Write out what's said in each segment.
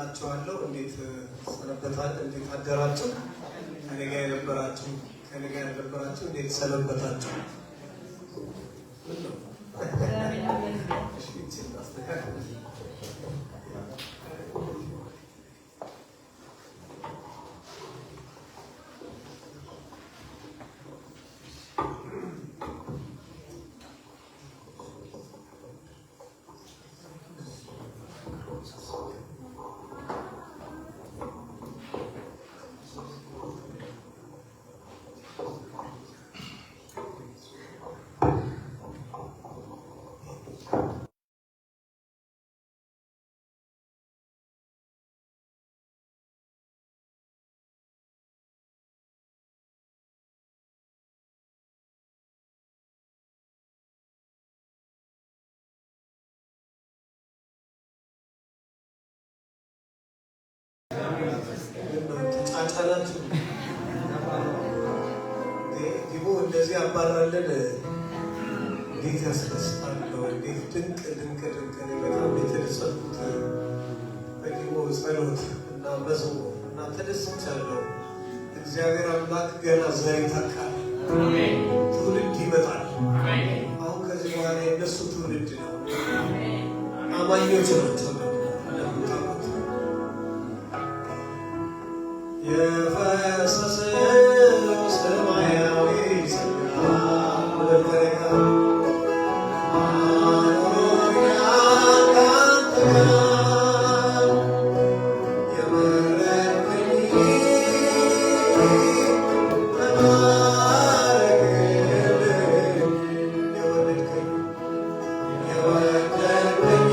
እላችኋለሁ። እንዴት አደራችሁ? ከኔ ጋር የነበራችሁ እንዴት ሰነበታችሁ? ጫጫናችሁ ዲቦ እንደዚህ አባራለን። እንዴት ያስደስታል! እንዴት ድንቅ በጣም የተደሰትኩት በዲቦ ጸሎት እና መዝሙር እና ተደስቻለሁ። እግዚአብሔር አምላክ ገና ዘር ይተካል፣ ትውልድ ይመጣል። አሁን ከዚህ በኋላ የነሱ ትውልድ ነው። አማኞች ናቸው። የፈሰሰው ሰማያዊ ጸጋ በበረከት አኖሮኛል ካንተ ጋር የመረጥከኝ ተባረክልኝ የወደድከኝ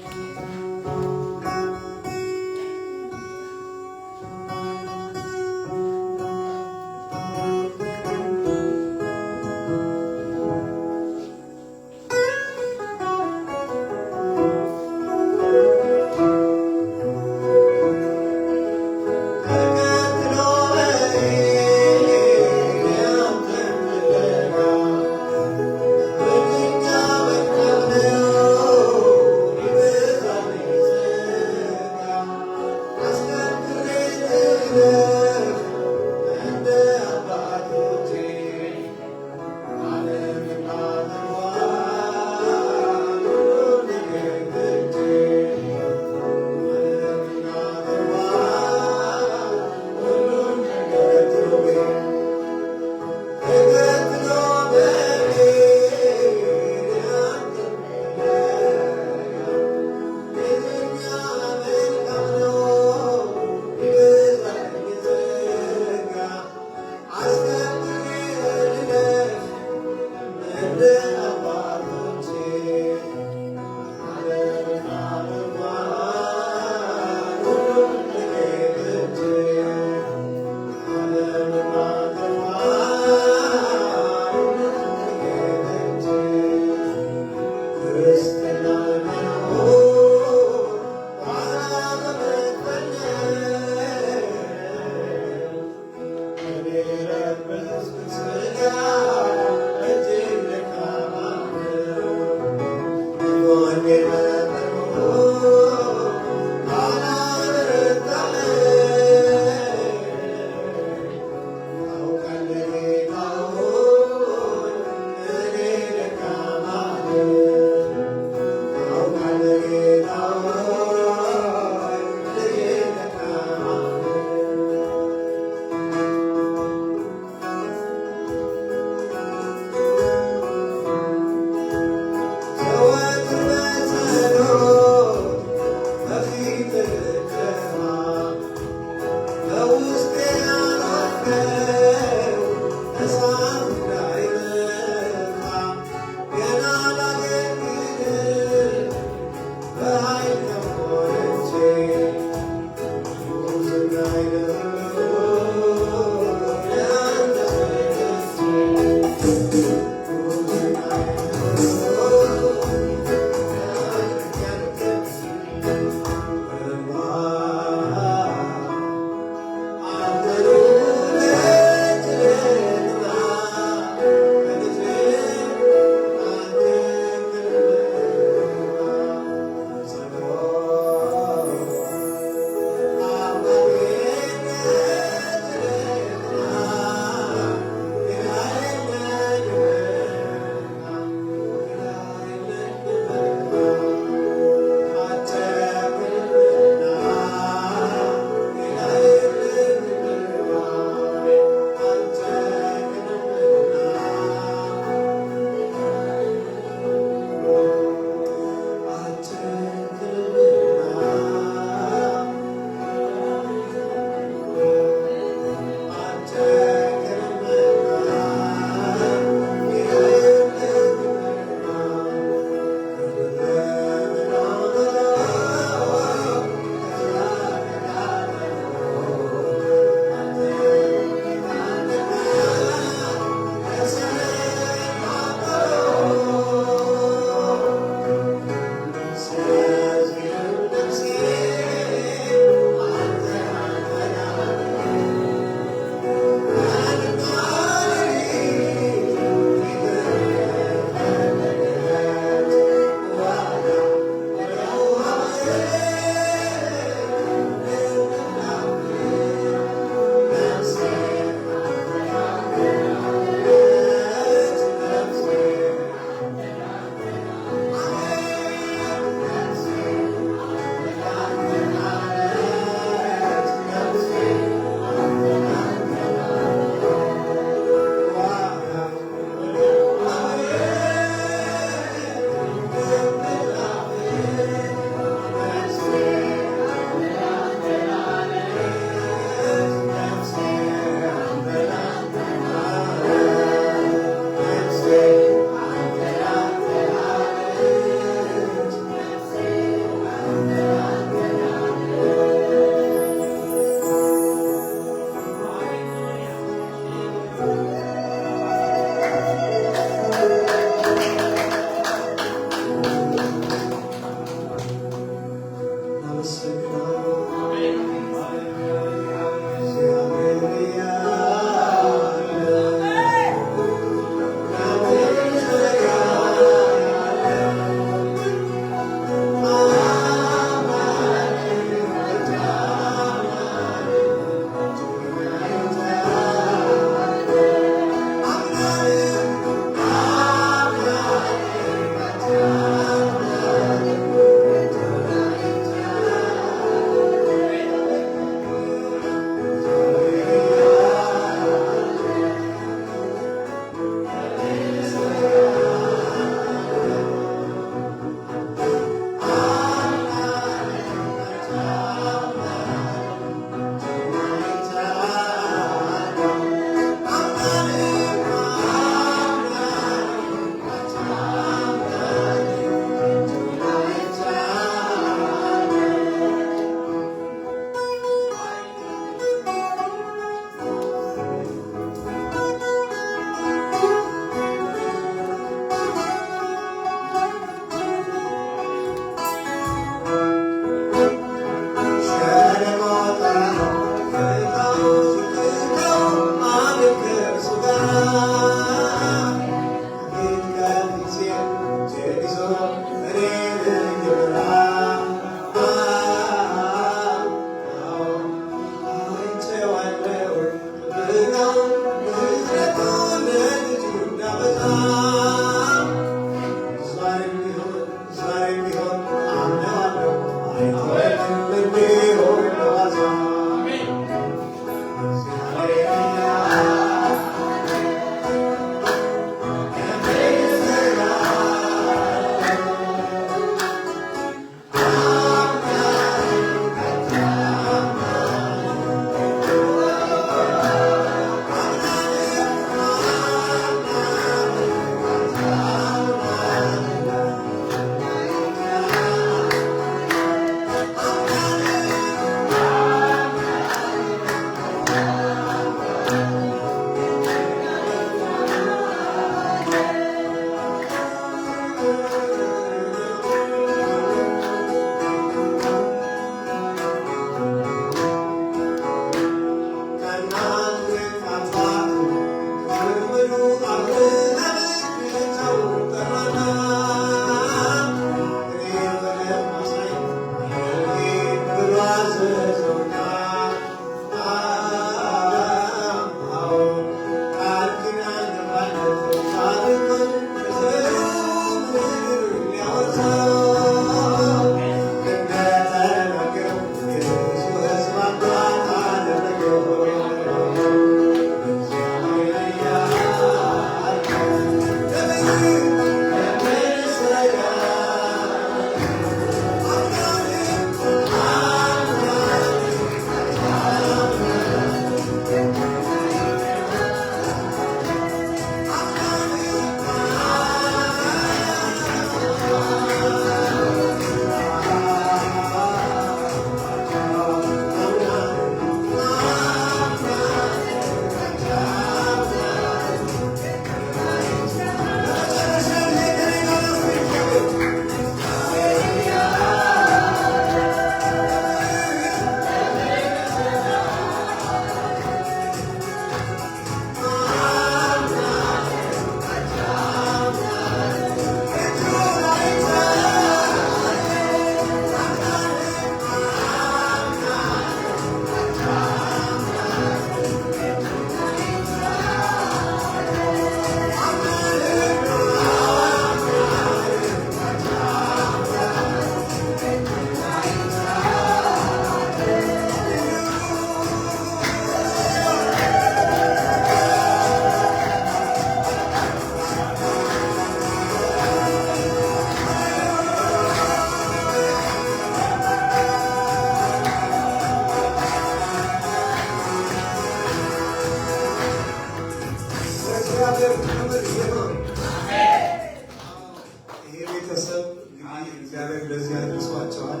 መልሷቸዋል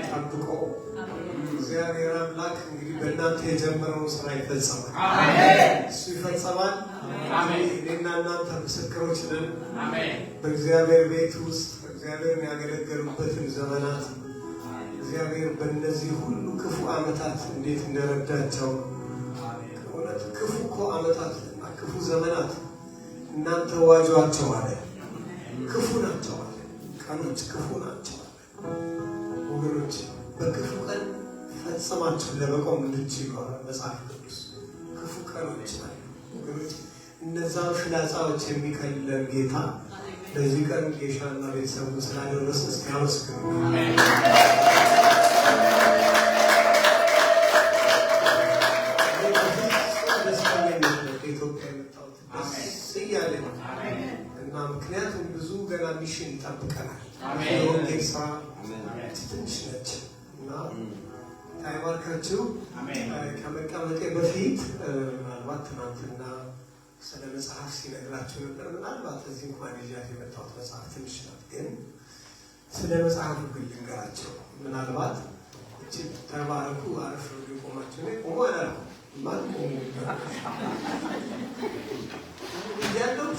ጠብቆ እግዚአብሔር አምላክ እንግዲህ በእናንተ የጀመረውን ስራ ይፈጸማል። እሱ ይፈጸማል። እኔና እናንተ ምስክሮች ነን። በእግዚአብሔር ቤት ውስጥ እግዚአብሔርን ያገለገሉበትን ዘመናት እግዚአብሔር በእነዚህ ሁሉ ክፉ ዓመታት እንዴት እንደረዳቸው እውነት ክፉ እኮ ዓመታት እና ክፉ ዘመናት እናንተ ዋጇቸው አለ። ክፉ ናቸው አለ። ቀኖች ክፉ ናቸው አለ። ወገኖች በክፉ ቀን ፈጽማችሁ ለመቆም እንድትችሉ መጽሐፍ ቅዱስ ክፉ ቀኖች ናቸው ወገኖች። እነዛን ፍላጻዎች የሚከልለን ጌታ ለዚህ ቀን ጌሻና ቤተሰቡን ስላደረሰ እስኪ አመስግኑ። ኢትዮጵያ የመጣሁት ደስ እያለኝ እና ምክንያቱም ብዙ ገና ሚሽን ይጠብቀናል። የወንጌል ስራ ትንሽ ነች እና ታይባርካችሁ። ከመቀመጤ በፊት ምናልባት ትናንትና ስለ መጽሐፍ ሲነግራችሁ ነበር። ምናልባት እዚህ እንኳን ይዣት የመጣሁት መጽሐፍ ትንሽ ናት፣ ግን ስለ መጽሐፉ ግን ልንገራቸው። ምናልባት እችን ተባረኩ አረፍ ቆማችሁ ነው ቆሞ አላልኩ ማን ቆሙ ያለው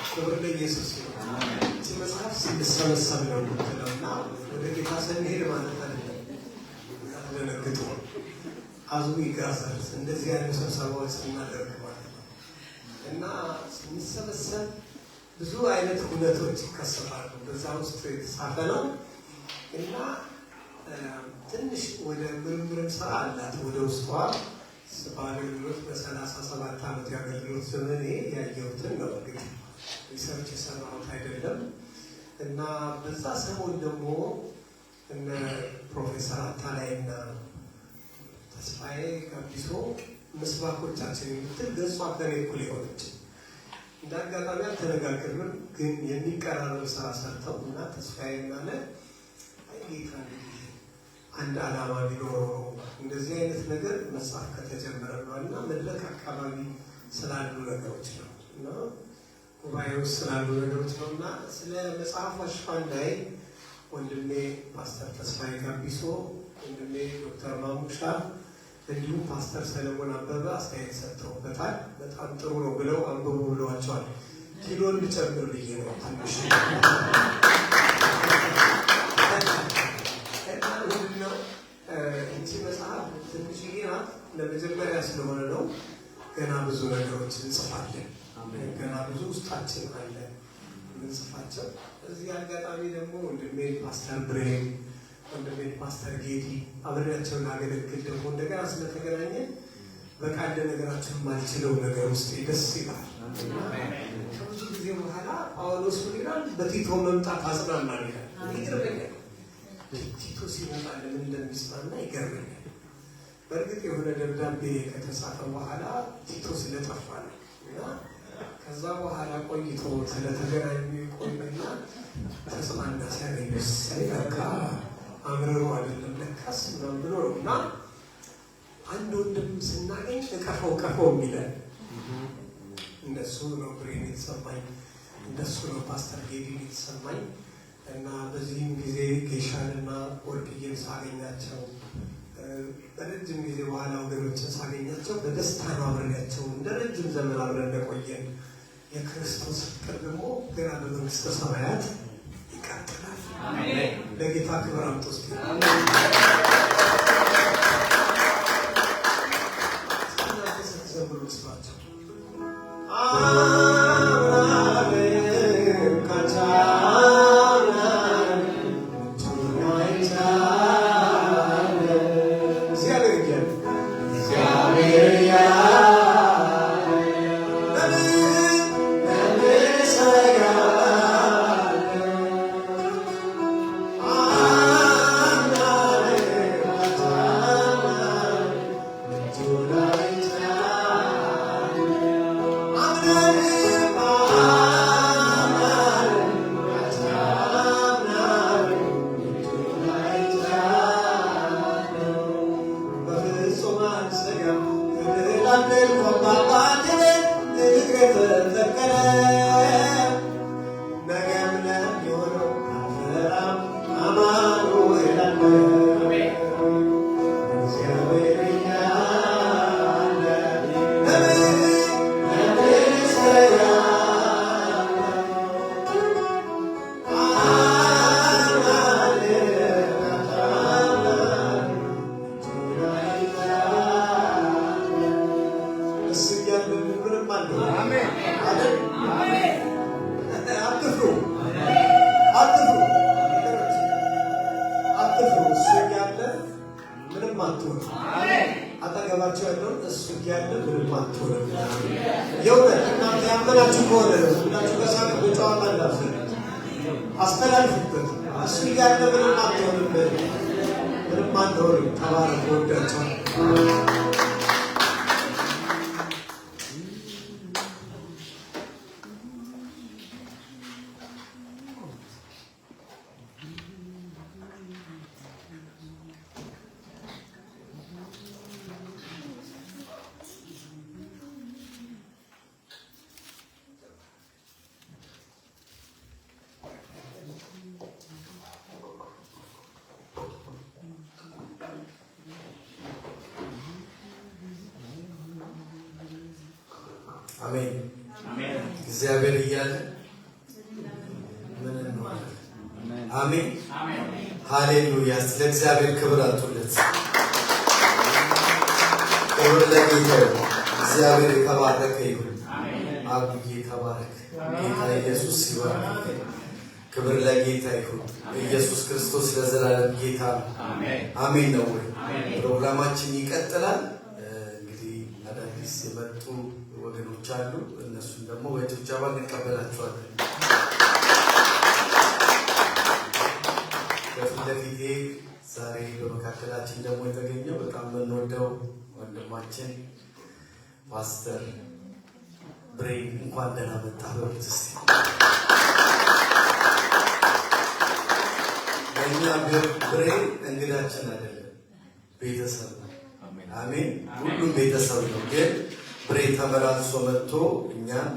ክብር ለኢየሱስ ነው። እቺ መጽሐፍ ስንሰበሰብ ነው የምትለውና ወደ ጌታ ስንሄድ ማለት አይደለም። ያስደነግጡ አዙ ይጋዛል። እንደዚህ ያሉ ስብሰባዎች ስናደርግ ማለት ነው እና ስንሰበሰብ ብዙ አይነት ሁነቶች ይከሰታሉ። በዛ ውስጥ የተጻፈ ነው እና ትንሽ ወደ ምርምርም ስራ አላት ወደ ውስጧ በአገልግሎት በ37 ዓመት የአገልግሎት ዘመኔ ያየሁትን ነው። እንግዲህ ሪሰርች የሰራሁት አይደለም እና በዛ ሰሞን ደግሞ እነ ፕሮፌሰር አታላይና ተስፋዬ ጋቢሶ ምስባኮቻችን የምትል ገጿ ከኔ እኩል የሆነች እንደ አጋጣሚ አልተነጋገርንም፣ ግን የሚቀራረብ ስራ ሰርተው እና ተስፋዬ ማለ ጌታ አንድ ዓላማ ቢኖረው እንደዚህ አይነት ነገር መጽሐፍ ከተጀመረ ነው እና መድረክ አካባቢ ስላሉ ነገሮች ነው እና ጉባኤ ውስጥ ስላሉ ነገሮች ነው እና ስለ መጽሐፉ ሽፋን ላይ ወንድሜ ፓስተር ተስፋዬ ጋቢሶ፣ ወንድሜ ዶክተር ማሙሻ እንዲሁም ፓስተር ሰለሞን አበበ አስተያየት ሰጥተውበታል። በጣም ጥሩ ነው ብለው አንብቡ ብለዋቸዋል። ኪሎን ልጨምር ብዬ ነው ትንሽ እንቺ መጽሐፍ ትንሽዬ ናት። ለመጀመሪያ ስለሆነ ነው። ገና ብዙ ነገሮች እንጽፋለን። ገና ብዙ ውስጣችን አለ እንጽፋቸው። እዚህ አጋጣሚ ደግሞ ወንድሜ ፓስተር ብሬን፣ ወንድሜ ፓስተር ጌዲ አብሬያቸው ላገለግል ደግሞ እንደገና ስለተገናኘ በቃ እንደ ነገራችን ማልችለው ነገር ውስጥ ደስ ይላል። ከብዙ ጊዜ በኋላ ጳውሎስ ይላል በቲቶ መምጣት አጽናናል ይላል። ይገርመኛል። ቲቶ ሲመጣ ለምን እንደሚጽናና ይገርመኛል። በእርግጥ የሆነ ደብዳቤ ከተጻፈ በኋላ ቲቶ ስለጠፋ ነው እና ከዛ በኋላ ቆይቶ ስለተገናኙ ቆይና ተጽናና ሲያገኙ ሳይለካ አምርሮ አይደለም ለካስ ምናምን ብሎ ነው እና አንድ ወንድም ስናገኝ ቀፈው የሚለን እንደሱ ነው ብሬን የተሰማኝ፣ እንደሱ ነው ፓስተር ጌዲን የተሰማኝ እና በዚህም ጊዜ ጌሻንና ወርቅዬን ሳገኛቸው በረጅም ጊዜ በኋላ ወገኖችን ሳገኛቸው በደስታ ነው አብረናቸው እንደ ረጅም ዘመን አብረን እንደቆየን የክርስቶስ ፍቅር ደግሞ ገና በመንግስተ ሰማያት ይቀጥላል። ለጌታ ክብር አምጡ እስኪ። ስትዘምሩ ስማቸው I'm እየነገርኳቸው ያለው እሱ እያለ ምንም አትሆንም። የእውነት እናንተ ያመናችሁ ከሆነ ሁላችሁ በሳቅ በጨዋታ አስተላልፉበት። እሱ እያለ ምንም አትሆንም፣ ምንም አትሆንም። ተባረክ። ወዳቸው አሜን አሜን። እግዚአብሔር እያለ ምን እንሆናለን? አሜን አሜን። ሃሌሉያ። ለእግዚአብሔር ክብር አጡለት። ክብር ለጌታ ይሁን። እግዚአብሔር የተባረከ ይሁን። አብዬ ተባረክ። ጌታ ኢየሱስ ይባረክ። ክብር ለጌታ ይሁን። ኢየሱስ ክርስቶስ ለዘላለም ጌታ ነው። አሜን ነው ወይ? ፕሮግራማችን ይቀጥላል። እንግዲህ አዳዲስ የመጡ ወገኖች አሉ። እነሱን ደግሞ በጭብጨባ እንቀበላቸዋለን። በፊት ለፊቴ ዛሬ በመካከላችን ደግሞ የተገኘው በጣም የምንወደው ወንድማችን ፓስተር ብሬ እንኳን ደህና መጣ። በሉት እስቲ። ለእኛ ብሬ እንግዳችን አይደለም፣ ቤተሰብ ነው። አሜን። ሁሉም ቤተሰብ ነው። ግን ብሬ ተመላልሶ መጥቶ እኛን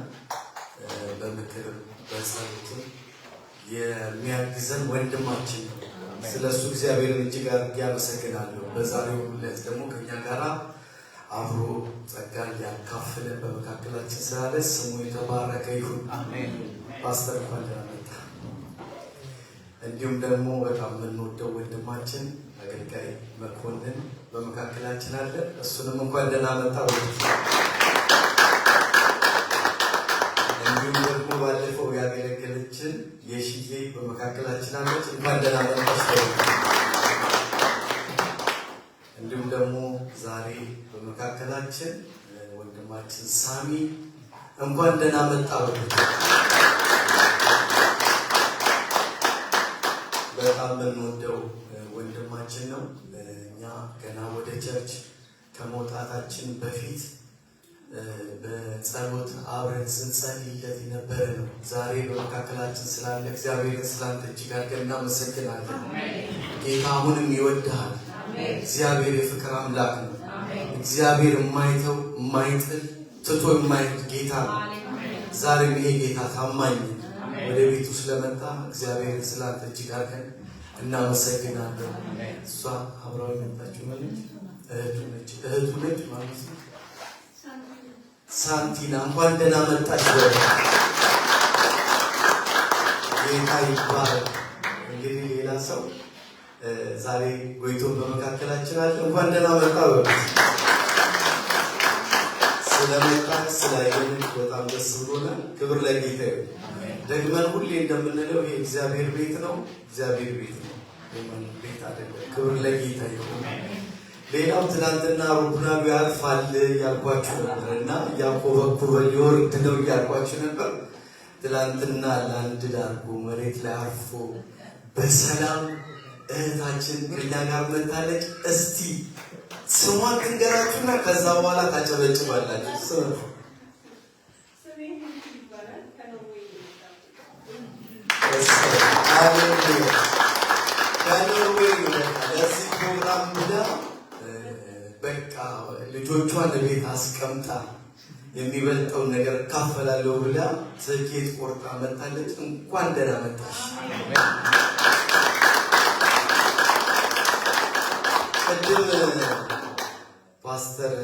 በምክር በጸሎት የሚያግዘን ወንድማችን ነው። ስለሱ እግዚአብሔርን እጅግ አድርጌ አመሰግናለሁ። በዛሬው ዕለት ደግሞ ከኛ ጋራ አብሮ ጸጋን ያካፍለን በመካከላችን ስላለ ስሙ የተባረከ ይሁን። ፓስተር እንኳን ደህና መጣ። እንዲሁም ደግሞ በጣም የምንወደው ወንድማችን አገልጋይ መኮንን በመካከላችን አለ። እሱንም እንኳን ደህና መጣ። እንዲሁም ደግሞ ባለፈው ያገለገለችን የሽዬ በመካከላችን አለች። እንኳን ደህና መጣሽ። እንዲሁም ደግሞ ዛሬ በመካከላችን ወንድማችን ሳሚ እንኳን ደህና መጣ። በጣም የምንወደው ወንድማችን ነው። እኛ ገና ወደ ቸርች ከመውጣታችን በፊት በጸሎት አብረን ስንጸልይለት የነበረ ነው። ዛሬ በመካከላችን ስላለ እግዚአብሔርን ስላንተ እጅግ አድርገን እናመሰግናለን። ጌታ አሁንም ይወድሃል። እግዚአብሔር የፍቅር አምላክ ነው። እግዚአብሔር የማይተው የማይጥል ትቶ የማይሄድ ጌታ ነው። ዛሬም ይሄ ጌታ ታማኝ ወደ ቤቱ ስለመጣ እግዚአብሔር ስላንተ እጅግ አድርገን እናመሰግናለን። እሷ አብራው የመጣችው እህቱ ነች ማለት ነው። ሳንቲና እንኳን ደህና መጣች። ጌታ ይባረክ። እንግዲህ ሌላ ሰው ዛሬ ጎይቶን በመካከላችን አለ። እንኳን ደህና መጣ። ስለመጣ ስላየን በጣም ደስ ብሎናል። ክብር ለጌታ ይሁን። ደግመን ሁሌ እንደምንለው ይሄ እግዚአብሔር ቤት ነው። እግዚአብሔር ቤት ነው፣ ቤት አይደለም። ክብር ለጌታ ይሁን። ሌላው ትናንትና አውሮፕላኑ ያርፋል ያልኳችሁ ነበር እና ያኮበኮበ ሊወርድ ነው ያልኳችሁ ነበር። ትናንትና ለአንድ ዳርጎ መሬት ላይ አርፎ በሰላም እህታችን ከኛ ጋር መታለች። እስቲ ስሟን ትንገራችሁና ከዛ በኋላ ታጨበጭባላችሁ። ለዚህ ፕሮግራም ብላ በቃ ልጆቿን ቤት አስቀምጣ የሚበልጠውን ነገር ካፈላለሁ ብላ ትኬት ቆርጣ መጣለች። እንኳን ደህና መጣሽ። ቅድም ፓስተር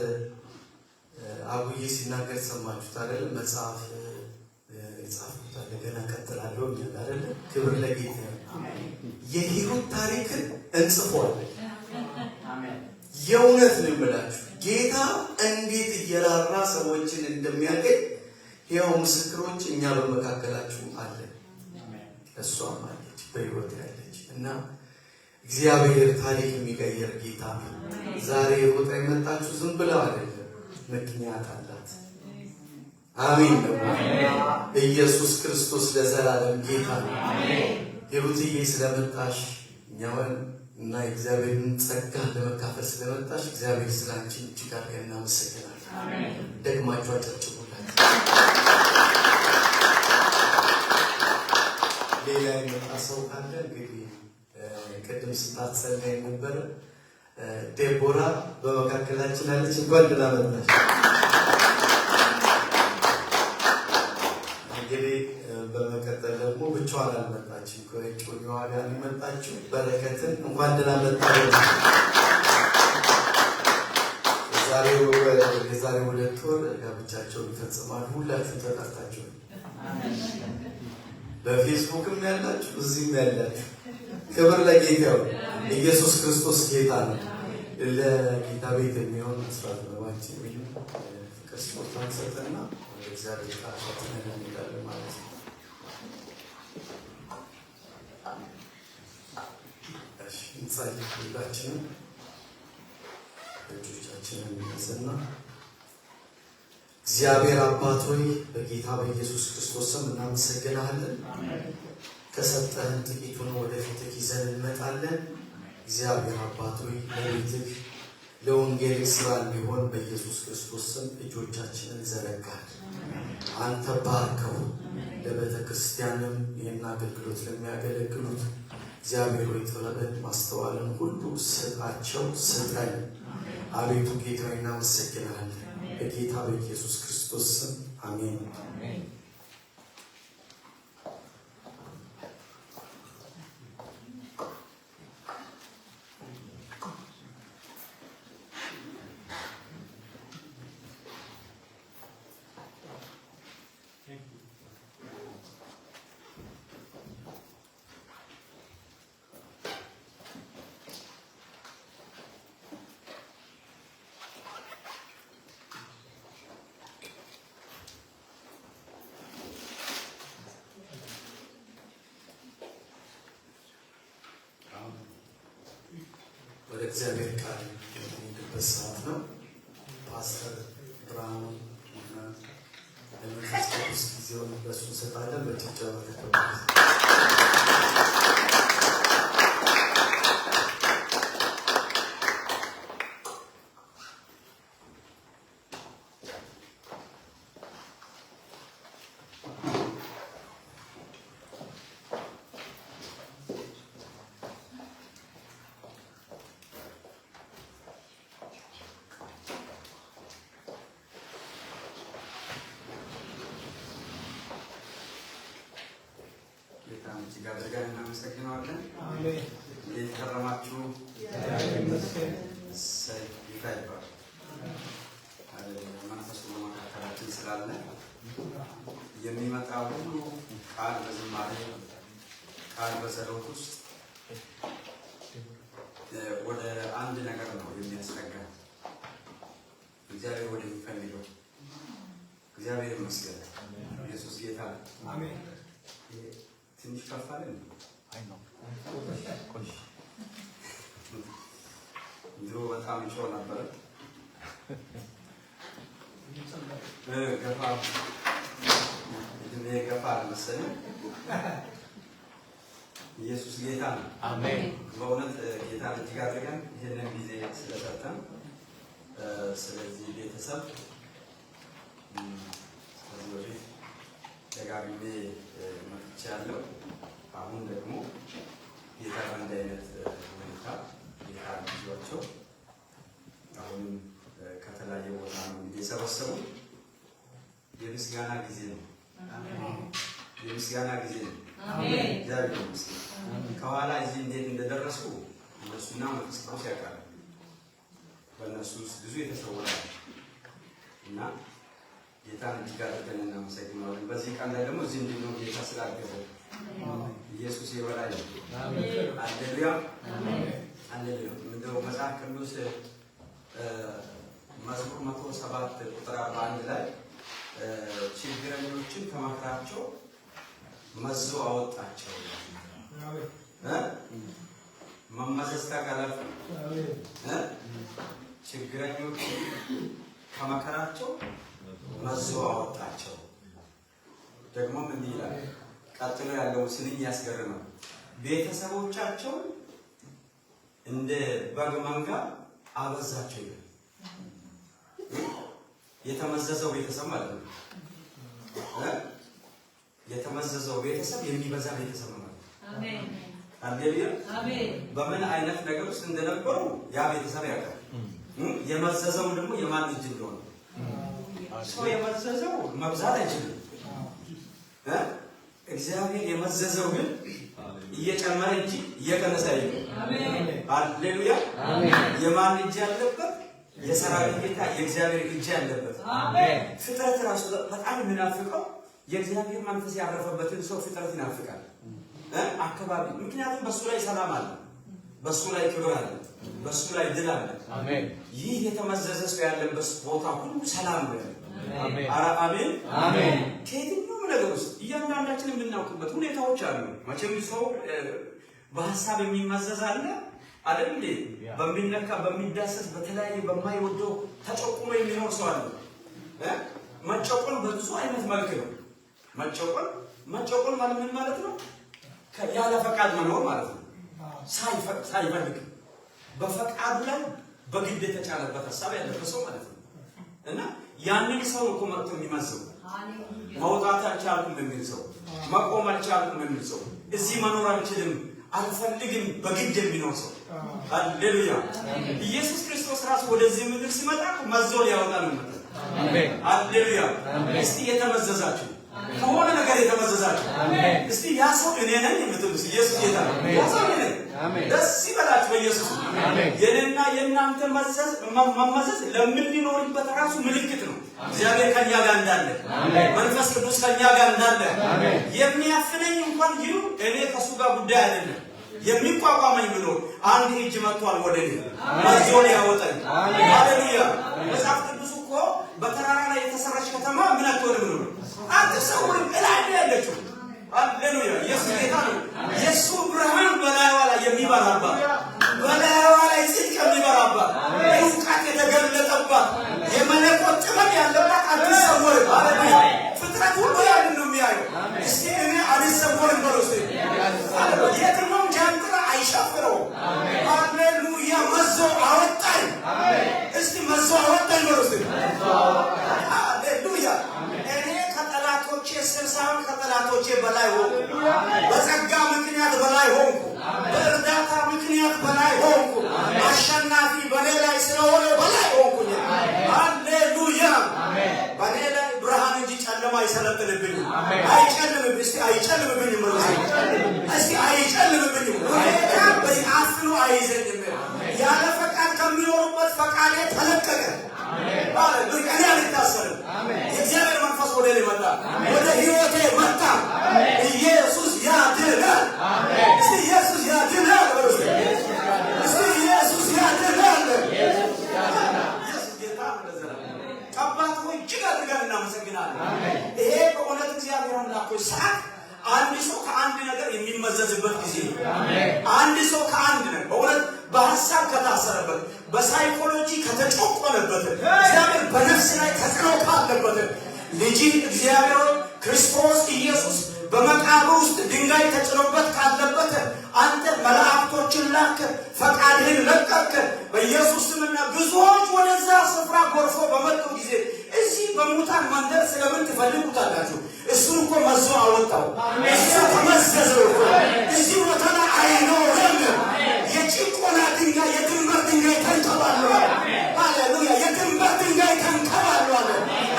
አቡዬ ሲናገር ሰማችሁት አይደል? መጽሐፍ የጻፉት አለ። ገና ቀጥላለሁ አይደል? ክብር ለጌታ። የህይወት ታሪክን እንጽፏለን። የእውነት ነው የምላችሁ ጌታ እንዴት እየራራ ሰዎችን እንደሚያገኝ ያው ምስክሮች እኛ በመካከላችሁ አለን። እሷም አለች በህይወት ያለች እና እግዚአብሔር ታሪክ የሚቀይር ጌታ ነው። ዛሬ ሮጣ የመጣችሁ ዝም ብለው አይደለም፣ ምክንያት አላት። አሜን ነው። ኢየሱስ ክርስቶስ ለዘላለም ጌታ ነው። ሂሩትዬ ስለመጣሽ እኛውን እና እግዚአብሔርን ጸጋ ለመካፈል ስለመጣሽ እግዚአብሔር ስላንቺ እጅግ አድርገን እናመሰግናለን። ደግማችሁ አጨብጭቡላት። ሌላ የመጣ ሰው ካለ እንግዲህ ቅድም ስታጸልይ ነበረ ዴቦራ በመካከላችን አለች። እንኳን ደህና መጣሽ። እንግዲህ በመቀጠል ደግሞ ብቻዋን አልመጣችም፣ ከእጮኛዋ ጋር የመጣችው በረከትን እንኳን ደህና መጣሽ። የዛሬ 2 ወር ጋብቻቸውን ይፈጽማሉ። ሁላችሁም ተጠርታችሁ በፌስቡክም ያላችሁ እዚህም ያላችሁ ክብር ለጌታ ይሁን። ኢየሱስ ክርስቶስ ጌታ ነው። ለጌታ ቤት የሚሆን መስራት በባችን ወይ ፍቅር ስጦታን ሰጠና ወደ እግዚአብሔር ቃል ፈጥነን እንሄዳለን ማለት ነው። እሺ እንጸልይ። ሁላችንም እጆቻችንን እንዘርና እግዚአብሔር አባት ሆይ በጌታ በኢየሱስ ክርስቶስ ስም እናመሰግናለን። ከሰጠህን ጥቂቱን ወደፊትህ ይዘን እንመጣለን። እግዚአብሔር አባት ሆይ ለቤትህ ለወንጌል ስራ እንዲሆን በኢየሱስ ክርስቶስ ስም እጆቻችንን ዘረጋል። አንተ ባርከው። ለቤተ ክርስቲያንም ይህን አገልግሎት ለሚያገለግሉት እግዚአብሔር ሆይ ጥበብን ማስተዋልን ሁሉ ስጣቸው፣ ስጠን። አቤቱ ጌታ እናመሰግናለን። በጌታ በኢየሱስ ክርስቶስ ስም አሜን። ወደ እግዚአብሔር ቃል የሚሄድበት ሰዓት ነው። ፓስተር ብርሃኑ ለመንፈስ ቅዱስ ጊዜውን በእሱ እንሰጣለን። በጭብጨባ ተቀበሉ። እጅግ አድርገን እናመሰግናለን። እንዴት ከረማችሁ? ጌታ ይባርክ። መንፈሱ በመካከላችን ስላለ የሚመጣ ሁሉ ቃል በዝማሬ ቃል በጸሎት ውስጥ ወደ አንድ ነገር ነው የሚያስጠጋ እግዚአብሔር ወደሚፈልገው። እግዚአብሔር ይመስገን። ኢየሱስ ጌታ አሜን። ትንሽ ከፍ አለ ነው። አይ ነው ድሮ በጣም ይጮህ ነበር። ገፋ መሰለኝ። ኢየሱስ ጌታ ነው። አሜን። በእውነት ጌታ እጅግ አድርገን ይህንን ጊዜ ስለሰጠን ስለዚህ ቤተሰብ ከዚህ በፊት ደጋግሜ መጥቻለሁ። አሁን ደግሞ ጌታ በአንድ አይነት ሁኔታ ጌታ ይዟቸው አሁንም ከተለያየ ቦታ ነው የሰበሰቡ። የምስጋና ጊዜ ነው። የምስጋና ጊዜ ነው። እግዚአብሔር ይመስገን። ከኋላ እዚህ እንዴት እንደደረሱ እነሱና መንፈስ ቅዱስ ያውቃሉ። በእነሱ ውስጥ ብዙ የተሰወረ እና ጌታን እጅግ አድርገን እናመሰግናለን። በዚህ ቀን ላይ ደግሞ እዚህ እንድንሆን ጌታ ስላገዘ ኢየሱስ የበላይ ነው። ሃሌሉያ ሃሌሉያ። እንደው መጽሐፍ ቅዱስ መዝሙር 107 ቁጥር 41 ላይ ችግረኞችን ከመከራቸው መዞ አወጣቸው። መመዘዝ ታውቃለህ? ችግረኞች ከመከራቸው መዞ አወጣቸው። ደግሞ ምን ይላል? ቀጥሎ ያለው ስንኝ ያስገርማል። ቤተሰቦቻቸውን እንደ በግ መንጋ አበዛቸው ይላል። የተመዘዘው ቤተሰብ ማለት ነው። የተመዘዘው ቤተሰብ የሚበዛ ቤተሰብ ነው ማለት ነው። አሜን ሃሌሉያ አሜን። በምን አይነት ነገር ውስጥ እንደነበሩ ያ ቤተሰብ ያውቃል። የመዘዘው ደግሞ የማን ልጅ እንደሆነ ሰው የመዘዘው መብዛት አይችልም። እግዚአብሔር የመዘዘው ግን እየጨመረ እንጂ እየቀነሰ አይደለም። አሜን ሃሌሉያ አሜን። የማን ልጅ ያለበት? የሰራዊት ጌታ የእግዚአብሔር ልጅ ያለበት። አሜን። ፍጥረት ራሱ በጣም የሚናፍቀው የእግዚአብሔር መንፈስ ያረፈበትን ሰው ፍጥረት ይናፍቃል አካባቢ። ምክንያቱም በሱ ላይ ሰላም አለ፣ በሱ ላይ ክብር አለ፣ በሱ ላይ ድል አለ። አሜን። ይህ የተመዘዘ ሰው ያለበት ቦታ ሁሉ ሰላም ነው። አሜን አሜን አሜን። ከየትኛውም ነገር ውስጥ እያንዳንዳችን የምናውቅበት ሁኔታዎች አሉ። መቼም ሰው በሐሳብ የሚመዘዝ አለ አይደል እንዴ? በሚነካ በሚዳሰስ በተለያየ በማይወደው ተጨቁኖ የሚኖር ሰው አለ። መጨቆን በብዙ አይነት መልክ ነው። መጨቆን ማለት ምን ማለት ነው? ያለ ፈቃድ መኖር ማለት ነው። ሳይፈልግ በፈቃዱ ላይ በግድ የተጫነበት ሐሳብ ያለበት ሰው ማለት ነው። እና ያንን ሰው እኮ መጥቶ የሚመዘው መውጣት አልቻልኩም የሚል ሰው፣ መቆም አልቻልኩም የሚል ሰው፣ እዚህ መኖር አልችልም አልፈልግም በግድ የሚኖር ሰው። ሃሌሉያ። ኢየሱስ ክርስቶስ ራሱ ወደዚህ ምድር ሲመጣ መዞ ሊያወጣ ነው ማለት ነው። አሜን ሃሌሉያ። እስቲ የተመዘዛችሁ ከሆነ ነገር የተመዘዛችሁ እስቲ ያ ሰው እኔ ነኝ የምትሉ ኢየሱስ ጌታ ነው። ያ ሰው እኔ ነኝ። ደስ ይበላችሁ በኢየሱስ። የኔና የእናንተ መመዘዝ ለምንኖርበት ራሱ ምልክት ነው። እግዚአብሔር ከኛ ጋር እንዳለ፣ መንፈስ ቅዱስ ከኛ ጋር እንዳለ የሚያፍነኝ እንኳን ይሉ እኔ ከሱ ጋር ጉዳይ አይደለም። የሚቋቋመኝ ብሎ አንድ እጅ መጥቷል ወደ እኔ መዞን ያወጣኝ። ሃሌሉያ። መጽሐፍ ቅዱስ እኮ በተራራ ላይ የተሰራች ከተማ ምን አትሆንም ብሎ አትሰውርም እላይ ያለችው። ሃሌሉያ። ኢየሱስ ጌታ ነው። የሱ ብርሃን በላይዋ ላይ የሚበራባት፣ በላይዋ ላይ ጽድቅ የሚበራባት፣ እውቀት የተገለጠባት፣ የመለኮት ጥበብ ያለባት አትሰወርም። ሃሌሉያ። ፍጥረት ሁሉ ያንን ነው የሚያየው። እስቲ እኔ አልሰወርም በሉ እስቲ። የትኛውም ጃንጥላ አይሸፍረውም። ሃሌሉያ። መዞ አወጣኝ። እስቲ መዞ አወጣኝ በሉ እስቲ። ሃሌሉያ። እኔ ከጠላቶቼ ስር ሳይሆን ከጠላቶቼ በላይ ሆንኩ። በጸጋ ምክንያት በላይ ሆንኩ። በእርዳታ ምክንያት በላይ ሆንኩ። አሸናፊ በኔ ላይ ስለሆነ በላይ ሆንኩኝ። ሃሌሉያ። በኔ ላይ ብርሃን እንጂ ጨለማ አይሰለጥንብኝም። አይጨልምብኝ። እስቲ አይጨልምብኝም ማለት እስቲ አይጨልምብኝም። ሁኔታ በአፍኖ አይዘኝም። ያለ ፈቃድ ከሚኖሩበት ፈቃዴ ተለቀቀ። ሃሌሉያ። እኔ አልታሰርም። የእግዚአብሔር መንፈስ ወደ እኔ መጣ፣ ወደ ህይወቴ መጣ። ኢየሱስ ያድናል። እስቲ ኢየሱስ ያድናል በሉ እስቲ። ኢየሱስ ያድናል። ኢየሱስ ጌታ ነው። አባት ሆይ እጅግ አድርገን እናመሰግናለን። ይሄ በእውነት እግዚአብሔር አምላክ ሆይ ሰዓት አንድ ሰው ከአንድ ነገር የሚመዘዝበት ጊዜ ነው። አንድ ሰው ከአንድ ነገር በእውነት በሐሳብ ከታሰረበት፣ በሳይኮሎጂ ከተጨቆነበት፣ እግዚአብሔር በነፍስ ላይ ተጽዕኖ ካለበት ልጅ እግዚአብሔር ክርስቶስ ኢየሱስ በመቃብር ውስጥ ድንጋይ ተጭኖበት ካለበት አንተ መላእክቶችን ላክ፣ ፈቃድህን ለቀቅ በኢየሱስ ስምና ብዙዎች ወደዛ ስፍራ ጎርፎ በመጡ ጊዜ እዚህ በሙታን መንደር ስለምን ትፈልጉታላችሁ? እሱን እኮ መዞ አወጣው። እሱ ተመዘዘው። እዚህ ቦታ ላይ አይኖርም። የጭቆና ድንጋይ የድንበር ድንጋይ ተንከባሏል። ሃሌሉያ። የድንበር ድንጋይ ተንከባሏል።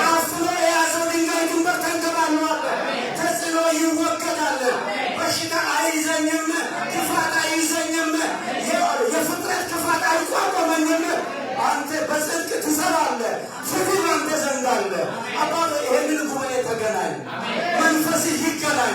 አፍኖ የያዘው ድንጋይ ድንበር ተንከባሏል። ተጽዕኖ ይወገዳል። በሽታ አይዘኝም። ክፋት አይዘኝም። የፍጥረት ክፋት አይቋቋመኝም። አንተ በጽድቅ ትሰራለህ። ፍትህ አንተ ዘንድ አለ። አባ ይሄንን ጉባኤ ተገናኝ፣ መንፈስህ ይገናኝ።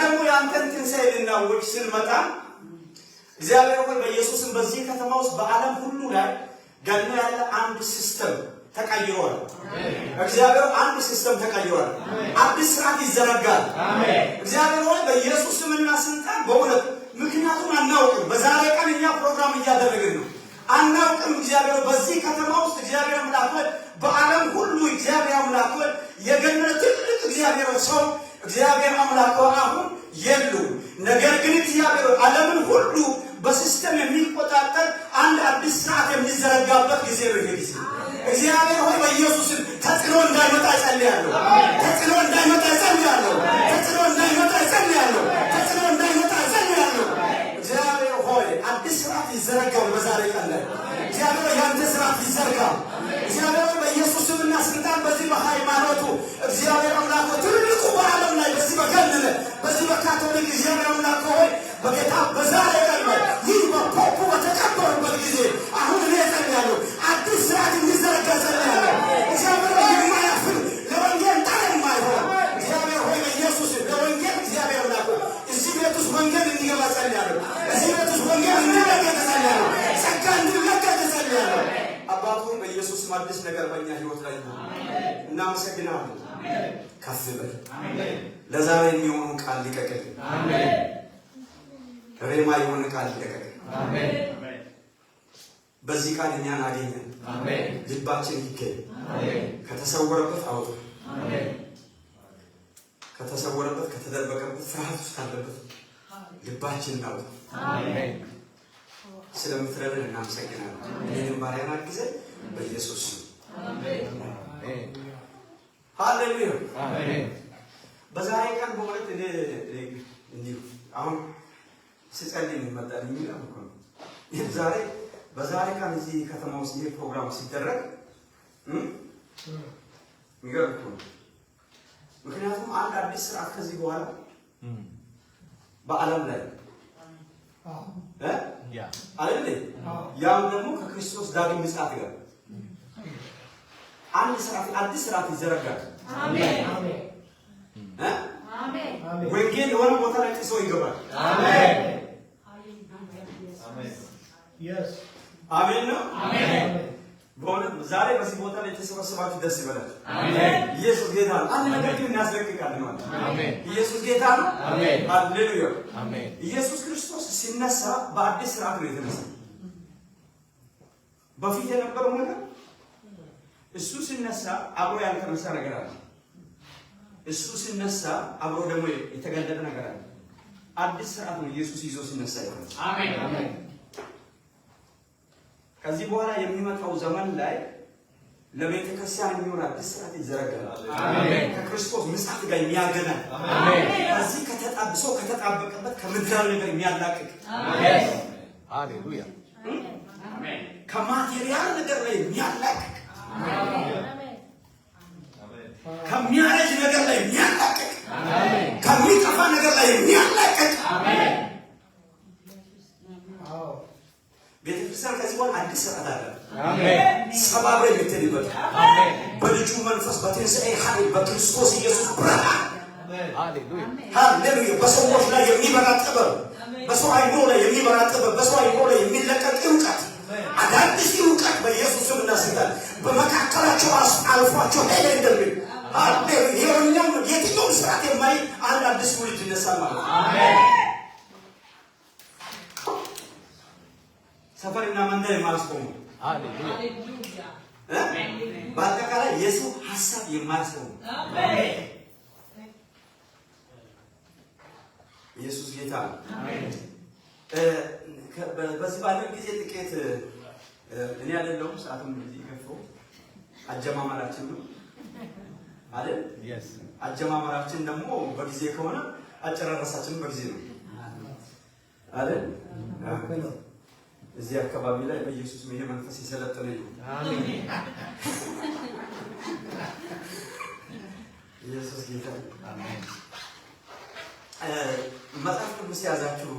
ደግሞ ያንተን ትንሣኤ ልናውጅ ስንመጣ እግዚአብሔር ሆይ በኢየሱስም በዚህ ከተማ ውስጥ በዓለም ሁሉ ላይ ገኖ ያለ አንድ ሲስተም ተቀይሯል። እግዚአብሔር አንድ ሲስተም ተቀይሯል። አዲስ ስርዓት ይዘረጋል። እግዚአብሔር ሆይ በኢየሱስ ስምና ስልጣን በእውነት ምክንያቱም አናውቅም። በዛሬ ቀን እኛ ፕሮግራም እያደረግን ነው። አናውቅም። እግዚአብሔር በዚህ ከተማ ውስጥ እግዚአብሔር አምላክ ሆይ በዓለም ሁሉ እግዚአብሔር አምላክ ሆይ የገነነ ትልቅ እግዚአብሔር ሰው እግዚአብሔር አምላክ ሆይ አሁን የሉም። ነገር ግን እግዚአብሔር ዓለምን ሁሉ በሲስተም የሚቆጣጠር አንድ አዲስ ስርዓት የሚዘረጋበት ጊዜ ነው። ይሄ ጊዜ እግዚአብሔር ሆይ በኢየሱስም ተጽዕኖ እንዳይመጣ ጸልያለሁ። ተጽዕኖ እንዳይመጣ ጸልያለሁ። ተጽዕኖ እንዳይመጣ ጸልያለሁ። ተጽዕኖ እንዳይመጣ ጸልያለሁ። እግዚአብሔር ሆይ አዲስ ስርዓት ይዘረጋል። በዛሬ ቀን ላይ እግዚአብሔር ያንተ ስርዓት ይዘረጋል። እግዚአብሔር በኢየሱስ ስምና ስልጣን በዚህ በሃይማኖቱ እግዚአብሔር አምላክ ትልቁ በዓለም ላይ በዚህ በገነነ በዚህ በካቶሊክ እግዚአብሔር አምላክ ሆይ በጌታ በዛሬ ቀን ላይ ይህ በፖፑ በተቀበሩበት ጊዜ አሁን እኔ ጸልያለሁ አዲስ ስርዓት እንዲዘረጋ ጸልያለሁ። እግዚአብሔር የማያፍር ለወንጌል ጣር የማይሆን እግዚአብሔር ሆይ በኢየሱስ ለወንጌል እግዚአብሔር አምላክ እዚህ ቤት ውስጥ ወንጌል እንዲገባ ጸልያለሁ። እዚህ ቤት ውስጥ ወንጌል እንዲለቀቅ ጸልያለሁ። ጸጋ እንዲለቀቅ ጸልያለሁ። አባቱ በኢየሱስ አዲስ ነገር በእኛ ህይወት ላይ ነው። እናመሰግናለን። ከፍ በል። ለዛሬ የሚሆኑ ቃል ሊቀቅል ሬማ የሆነ ቃል ሊቀቅል በዚህ ቃል እኛን አገኘን። ልባችን ይገኝ። ከተሰወረበት አውጡ። ከተሰወረበት ከተደበቀበት ፍርሃት ውስጥ ካለበት ልባችን አውጡ። ስለምትረዳን እናመሰግናለን። ይህንን ባሪያን አግዘን በኢየሱስ ስም ሃሌሉያ። በዛሬ ቀን በእውነት እኔ እንዲሁ አሁን ስጸልይ ይመጣል የሚለው እኮ ነው። ዛሬ በዛሬ ቀን እዚህ ከተማ ውስጥ ይሄ ፕሮግራም ሲደረግ የሚገርም እኮ ነው። ምክንያቱም አንድ አዲስ ስርዓት ከዚህ በኋላ በዓለም ላይ አይደል? ያም ደግሞ ከክርስቶስ ዳግም ምጽአት ጋር አንድ ስርዓት አዲስ ስርዓት ይዘረጋል። አሜን አሜን። ወንጌል የሆነ ቦታ ላይ ጥሶ ይገባል። አሜን አሜን ነው። አሜን። በእውነት ዛሬ በዚህ ቦታ ላይ ተሰበሰባችሁ ደስ ይበላችሁ። አሜን። ኢየሱስ ጌታ ነው። አንድ ነገር ግን እናስለቅቃለን ማለት ነው። አሜን። ኢየሱስ ጌታ ነው። አሜን። ሃሌሉያ አሜን። ኢየሱስ ክርስቶስ ሲነሳ በአዲስ ስርዓት ነው የተነሳው። በፊት የነበረው ነገር እሱ ሲነሳ አብሮ ያልተነሳ ነገር አለ። እሱ ሲነሳ አብሮ ደግሞ የተገለጠ ነገር አለ። አዲስ ስርዓት ነው ኢየሱስ ይዞ ሲነሳ ይሆናል። አሜን አሜን። ከዚህ በኋላ የሚመጣው ዘመን ላይ ለቤተ ክርስቲያን የሚሆን አዲስ ስርዓት ይዘረጋል። አሜን። ከክርስቶስ ምጽአት ጋር የሚያገናኝ አሜን። ከዚህ ከተጣብሶ ከተጣበቀበት ከምድራዊ ነገር የሚያላቅቅ አሜን። ሃሌሉያ አሜን። ከማቴሪያል ነገር ላይ የሚያላቅቅ አሜን። ከሚያረጅ ነገር ላይ የሚያላቅቅ አሜን። ከሚጠፋ ነገር ላይ የሚያላቅቅ አሜን። ቤተክርስቲያን ከዚህ በኋላ አዲስ ስርዓት አለ። አሜን። ሰባብረ የምትሄድበት አሜን። በልጁ መንፈስ በትንሣኤ ኃይል በክርስቶስ ኢየሱስ ብርሃን ሃሌሉያ ሃሌሉያ በሰዎች ላይ የሚበራ ጥበብ፣ በሰው አይምሮ ላይ የሚበራ ጥበብ፣ በሰው አይምሮ ላይ የሚለቀቅ እውቀት፣ አዳዲስ እውቀት በኢየሱስ ስምና ስልጣን በመካከላቸው አልፏቸው ሄደ እንደሚል ሃሌሉያ። የትኛውም ስርዓት የማይ አንድ አዲስ ትውልድ ይነሳል ማለት ነው። አሜን። ሰፈርና መንደር የማያስቆሙ ሃሌሉያ በአጠቃላይ የሰው ሀሳብ የማያስቆሙ አሜን። ኢየሱስ ጌታ ነው። አሜን። በዚህ ባለው ጊዜ ጥቂት እኔ አይደለሁም ሰዓቱን እዚህ ገፈው አጀማመራችን ነው አይደል? አጀማመራችን ደግሞ በጊዜ ከሆነ አጨራረሳችን በጊዜ ነው አይደል? እዚህ አካባቢ ላይ በኢየሱስ ይሄ መንፈስ ይሰለጥነ ይሁን። አሜን። ኢየሱስ ጌታ አሜን። መጽሐፍ ቅዱስ ያዛችሁ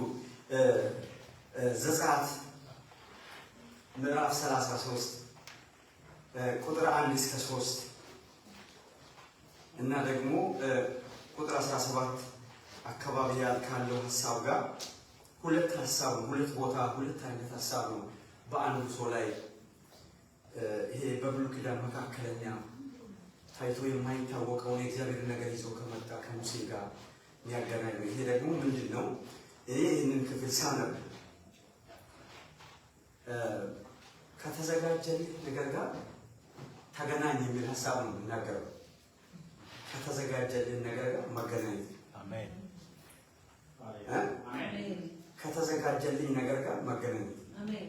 ዘጸአት ምዕራፍ 33 ቁጥር 1 እስከ 3 እና ደግሞ ቁጥር 17 አካባቢ ካለው ሀሳብ ጋር ሁለት ሀሳብ ነው፣ ሁለት ቦታ ሁለት አይነት ሀሳብ ነው በአንዱ ሰው ላይ ይሄ በብሉይ ኪዳን መካከለኛ ታይቶ የማይታወቀውን የእግዚአብሔር ነገር ይዞ ከመጣ ከሙሴ ጋር የሚያገናኝ ነው። ይሄ ደግሞ ምንድን ነው? ይህንን ክፍል ሳነብ ከተዘጋጀልህ ነገር ጋር ተገናኝ የሚል ሀሳብ ነው የሚናገረው። ከተዘጋጀልህ ነገር ጋር መገናኘት። አሜን። ከተዘጋጀልኝ ነገር ጋር መገናኘት። አሜን።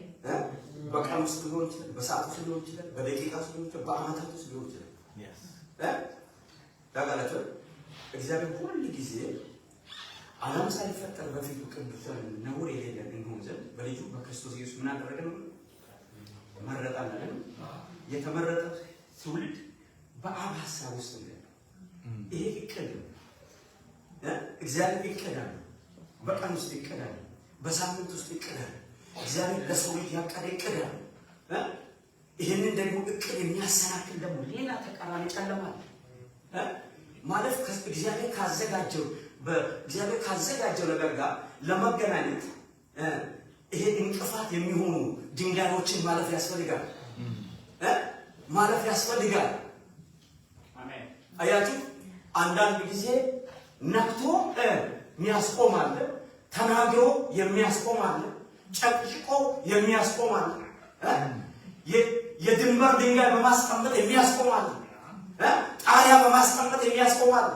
በቀን ውስጥ ሊሆን ይችላል፣ በሰዓት ውስጥ ሊሆን ይችላል፣ በደቂቃ ውስጥ ሊሆን ይችላል፣ በአመታት ውስጥ ሊሆን ይችላል። ታውቃላችሁ እግዚአብሔር ሁል ጊዜ ዓለም ሳይፈጠር በፊቱ ቅዱሳን ነውር የሌለን እንሆን ዘንድ በልጁ በክርስቶስ ኢየሱስ ምን አደረገ ነው? መረጠን አይደል? የተመረጠ ትውልድ በአብ ሀሳብ ውስጥ ነው። ይሄ እቅድ ነው። እግዚአብሔር ይቀዳል። በቀን ውስጥ ይቀዳል፣ በሳምንት ውስጥ ይቀዳል። እግዚአብሔር ለሰው ልጅ ያቀደ ይቀዳል። ይሄንን ደግሞ እቅድ የሚያሰናክል ደግሞ ሌላ ተቃራኒ ጨለማ ማለት እግዚአብሔር ካዘጋጀው ነገር ጋር ለመገናኘት ይሄ እንቅፋት የሚሆኑ ድንጋዮችን ማለፍ ያስፈልጋል። አሜን። አያችሁ አንዳንድ ጊዜ ነክቶ የሚያስቆም አለ፣ ተናግሮ የሚያስቆም አለ፣ ጨቅጭቆ የሚያስቆም አለ፣ የድንበር ድንጋይ በማስቀመጥ የሚያስቆም አለ፣ ጣሪያ በማስቀመጥ የሚያስቆም አለ።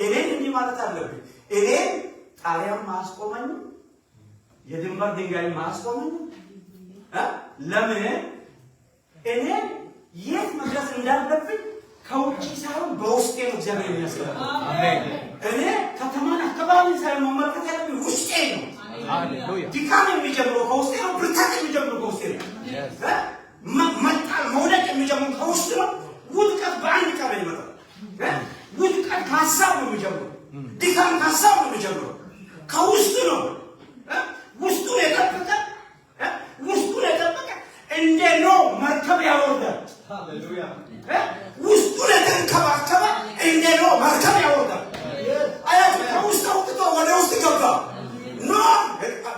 እኔን እንዲህ ማለት አለብኝ። እኔ ጣሪያም ማስቆመኝ የድንበር ድንጋይ ማስቆመኝ ለምን? እኔ የት መድረስ እንዳለብኝ ከውጭ ሳይሆን በውስጤ ነው እግዚአብሔር የሚያስቀምጥ። እኔ ከተማን አካባቢ ሳይሆን መመልከት ያለብኝ ውስጤ ነው። ድካም የሚጀምረው ከውስጤ ነው። ብርታት የሚጀምረው ከውስጤ ነው። መጣል መውደቅ የሚጀምረው ከውስጥ ነው። ውድቀት በአንድ ቀን ይመጣል። ውድቀት ከሀሳብ ነው የሚጀምረው። ድካም ከሀሳብ ነው የሚጀምረው። ከውስጥ ነው። ውስጡን የጠበቀ እንደ ኖህ መርከብ ያወርዳል። ውስጡን የተንከባከበ እንደ ኖህ መርከብ ያወርዳል። አያት ከውስጥ አውጥቶ ወደ ውስጥ ገባ። ኖህ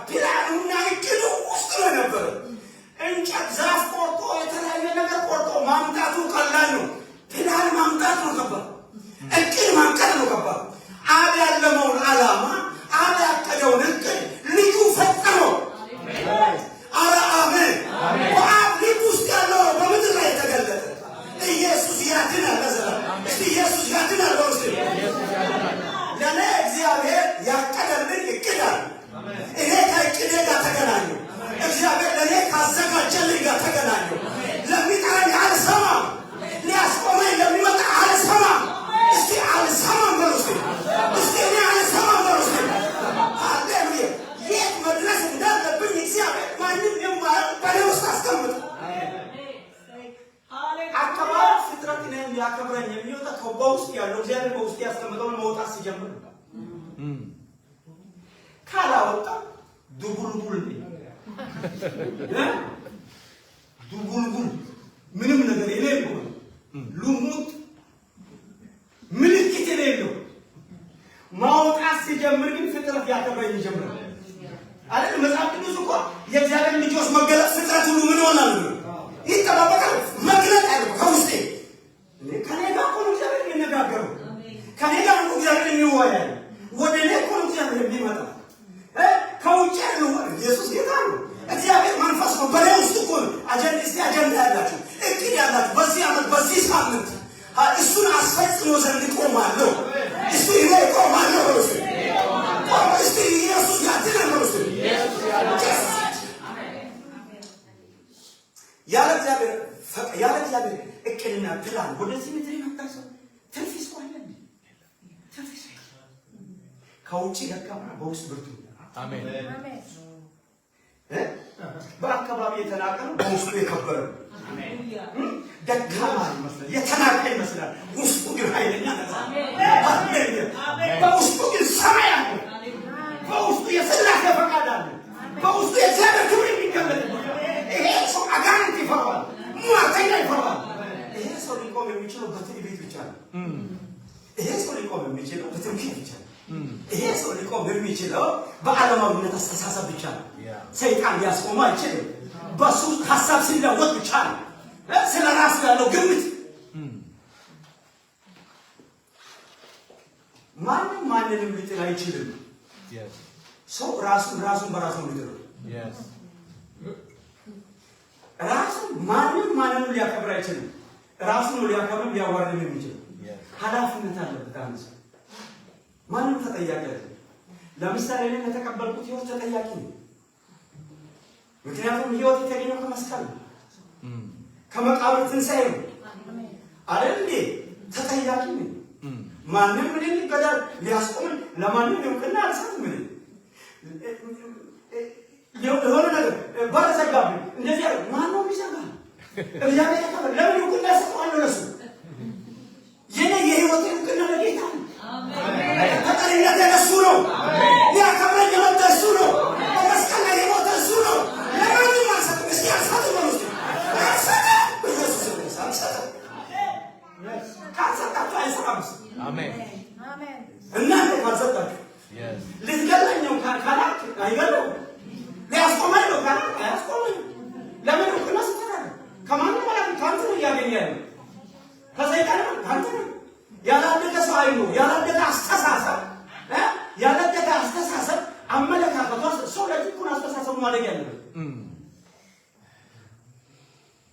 ፕላኑና እቅዱ ውስጥ ነው የነበረ። እንጨት ዛፍ ቆርጦ የተለያየ ነገር ቆርጦ ማምጣቱ ቀላል ነው። ፕላን ማምጣት ነው ከባድ። እቅድ ማምጣት ነው ከባድ። አብ ያለመውን ዓላማ አብ ያቀደውን እቅድ ልጁ ፈጸመው። አረ አሜን። በአብ ልብ ውስጥ ያለው በምድር ላይ የተገለጠ ኢየሱስ ያድናል። ለዘላለም እስቲ ኢየሱስ ያድናል በውስጥ ለኔ እግዚአብሔር ያቀደልኝ እቅድ አለ። እኔ ከእቅዴ ጋር ተገናኘሁ። እግዚአብሔር ለኔ ካዘጋጀልኝ ጋር ተገናኘሁ። ለሚጠራኝ አልሰማም፣ ሊያስቆመኝ ለሚመጣ አልሰማም። እስቲ አልሰማም በሉ እስቲ እኔ አልሰማም በሉ እስቲ። ሃሌሉያ። የት መድረስ እንዳለብኝ እግዚአብሔር ማንም የማያውቅ በእኔ ውስጥ አስቀምጥ። አካባቢ ፍጥረት እኔን ሊያከብረኝ የሚወጣ በውስጥ ያለው እግዚአብሔር በውስጥ ያስቀምጠውን መውጣት ሲጀምር ካላወጣ ዱቡልቡል ምንም ነገር የሌለው ልሙጥ ምልክት የሌለው ማውጣት ሲጀምር ግን ፍጥረት ያከብረኝ ይጀምራል አይደል? መጽሐፍ ቅዱስ እኮ የእግዚአብሔር ልጆች መገለጥ ፍጥረት ሁሉ ምን ሆናል? ይጠባበቃል። መግለጥ ያለው ከውስጤ ከኔ ጋር እኮ ነው እግዚአብሔር የሚነጋገረው። ከኔ ጋር እኮ እግዚአብሔር የሚወያይ ወደ እኔ እኮ ነው እግዚአብሔር የሚመጣ። ከውጭ ያለው ኢየሱስ ጌታ ነው። እግዚአብሔር መንፈስ ነው። በእኔ ውስጥ እኮ አጀንዳ ያላችሁ እቅድ ያላችሁ በዚህ ዓመት በዚህ ሳምንት እሱን አስፈጽሞ ዘንድ እቆማለሁ። እስቲ እኔ እቆማለሁ በሉ እስቲ። እስቲ ኢየሱስ ያድናል በሉ እስቲ። ያለ እግዚአብሔር እቅድና ፕላን ወደዚህ ምድር የመጣ ሰው ተንፊስ ቆያለ። ተንፊስ ከውጭ ደካማ በውስጥ ብርቱ። አሜን። በአካባቢ የተናቀ ነው፣ በውስጡ የከበረ ነው። ደካማ ይመስላል፣ የተናቀ ይመስላል፣ ውስጡ ግን ኃይለኛ ነው። በውስጡ ግን ሰማይ አለ። በውስጡ የሥላሴ ፈቃድ አለ። በውስጡ የእግዚአብሔር ክብር የሚገለጥበት ይሄ ሰው አጋንንት ይፈራዋል፣ ሟርተኛ ይፈራዋል። ይሄ ሰው ሊቆም የሚችለው በትዕቢት ብቻ ነው። ይሄ ሰው ሊቆም የሚችለው በትምክህት ብቻ ነው። ይሄ ሰው ሊቆም የሚችለው በዓለማዊነት አስተሳሰብ ብቻ ነው። ሰይጣን ሊያስቆመው አይችልም። በሱ ሐሳብ ሲለወጥ ብቻ ነው። ስለ ራሱ ያለው ግምት ማንንም ሊጥል አይችልም። ሰው ራሱን በራሱ ሊጥል ራሱን ማንንም ሊያከብር አይችልም። ራሱን ነው ሊያከብር ሊያዋርድ የሚችል ኃላፊነት አለበት። አንድ ሰው ማንም ተጠያቂ አይደለም። ለምሳሌ እኔ ለተቀበልኩት ሕይወት ተጠያቂ ነው። ምክንያቱም ሕይወት የተገኘው ከመስቀል ነው፣ ከመቃብር ትንሣኤ ነው አይደል እንዴ? ተጠያቂ ነው። ማንም ምን ይገዳል ሊያስቆም ለማንም እውቅና አልሰጥም። የሆነ ነገር ባለዘጋብኝ እንደዚህ አይደል? ማነው የሚዘጋ? እግዚአብሔር ያከብር። ለምን እውቅና ሰጥቷለሁ? ለሱ የኔ የሕይወት እውቅና ለጌታ ነው። ተጠሪነት ለሱ ነው። ሊያከብረኝ የመጣ እሱ ነው። በመስቀል ላይ የሞተ እሱ ነው። ለማንም አልሰጥም። እስኪ አልሰጥም ነው አልሰጥም። በኢየሱስ አልሰጥም። ካልሰጣችሁ አይሰራም። አሜን። እናንተ ካልሰጣችሁ ልትገለኝ ነው ካላክ አይገለውም። ሊያስቆመኝ ነው ካላክ አያስቆመኝ። ለምን እውቅና ሰጥታለሁ? ከማንም ማለት ካንተ ነው እያገኘ ያለው ከሰይጣን ነው። ካንተ ነው። ያላደገ ሰው አይኖ ያላደገ አስተሳሰብ አመለካከቱ ሰው ለዚህ እኮ አስተሳሰቡ ማደግ ያለበት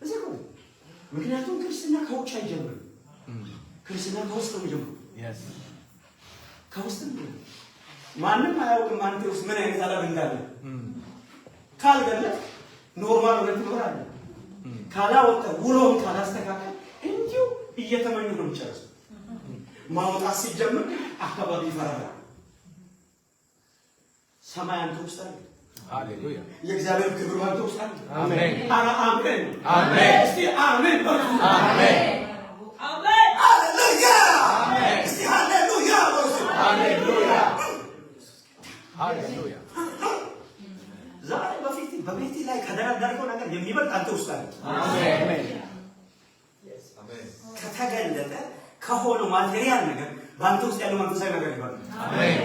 እዚህ ነው። ምክንያቱም ክርስትና ከውጭ አይጀምርም። ክርስትና ከውስጥ ነው የሚጀምረው። ከውስጥ ነው። ማንም አያውቅም አንተ ውስጥ ምን አይነት አላብ እንዳለ። ካልገለጥ ኖርማል ሆነ ትኖራለህ። ካላወጣ ውሎን ካላስተካከል እንዲሁ እየተመኙ ነው የሚጨርሰው። ማውጣት ሲጀምር አካባቢ ይፈራል። ሰማይ አንተ ውስጥ አለ። ሃሌሉያ! የእግዚአብሔር ክብር አንተ ውስጥ አለ። አሜን። አሜን። አሜን። እስቲ አሜን በሉ። አሜን። አሜን። ሃሌሉያ! አሜን። እስቲ ሃሌሉያ በሉ። ሃሌሉያ! ሃሌሉያ! ዛሬ በቤቴ ላይ ከደረደርከው ነገር የሚበልጥ አንተ ውስጥ አለ። አሜን። ከተገለጠ ከሆነ ማቴሪያል ነገር በአንተ ውስጥ ያለው መንፈሳዊ ነገር ይባላል። አሜን።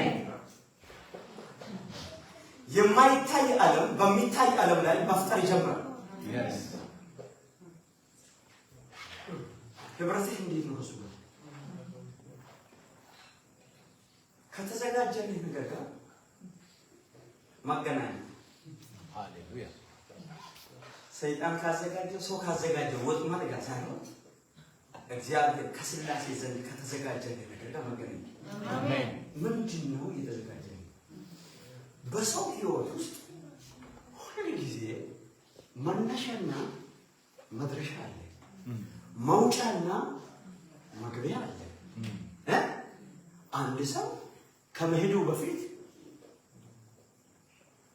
የማይታይ ዓለም በሚታይ ዓለም ላይ መፍጠር ይጀምራል። ህብረትህ እንዴት ነው? እሱ ከተዘጋጀልህ ነገር ጋር ማገናኘት። ሃሌሉያ! ሰይጣን ካዘጋጀው ሰው ካዘጋጀው ወጥመድ ጋር ሳይሆን እግዚአብሔር ከስላሴ ዘንድ ከተዘጋጀልህ ነገር ጋር መገናኘት። አሜን። ምንድን ነው የተዘጋጀልህ? በሰው ህይወት ውስጥ ሁሉ ጊዜ መነሻና መድረሻ አለ፣ መውጫና መግቢያ አለ። አንድ ሰው ከመሄዱ በፊት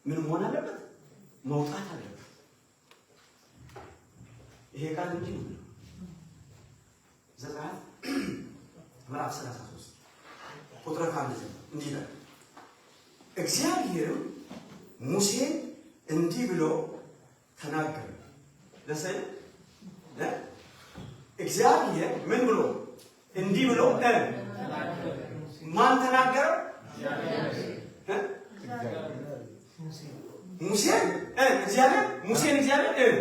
ምን መሆን አለበት? መውጣት አለበት። ይሄ ቃል እንጂ ነው። ዘጸአት ምዕራፍ 33 ቁጥር 1 እንዲህ ይላል፣ እግዚአብሔርም ሙሴን እንዲህ ብሎ ተናገረ። ለሰይ እግዚአብሔር ምን ብሎ እንዲህ ብሎ ማን ተናገረው? ሙሴን እግዚአብሔር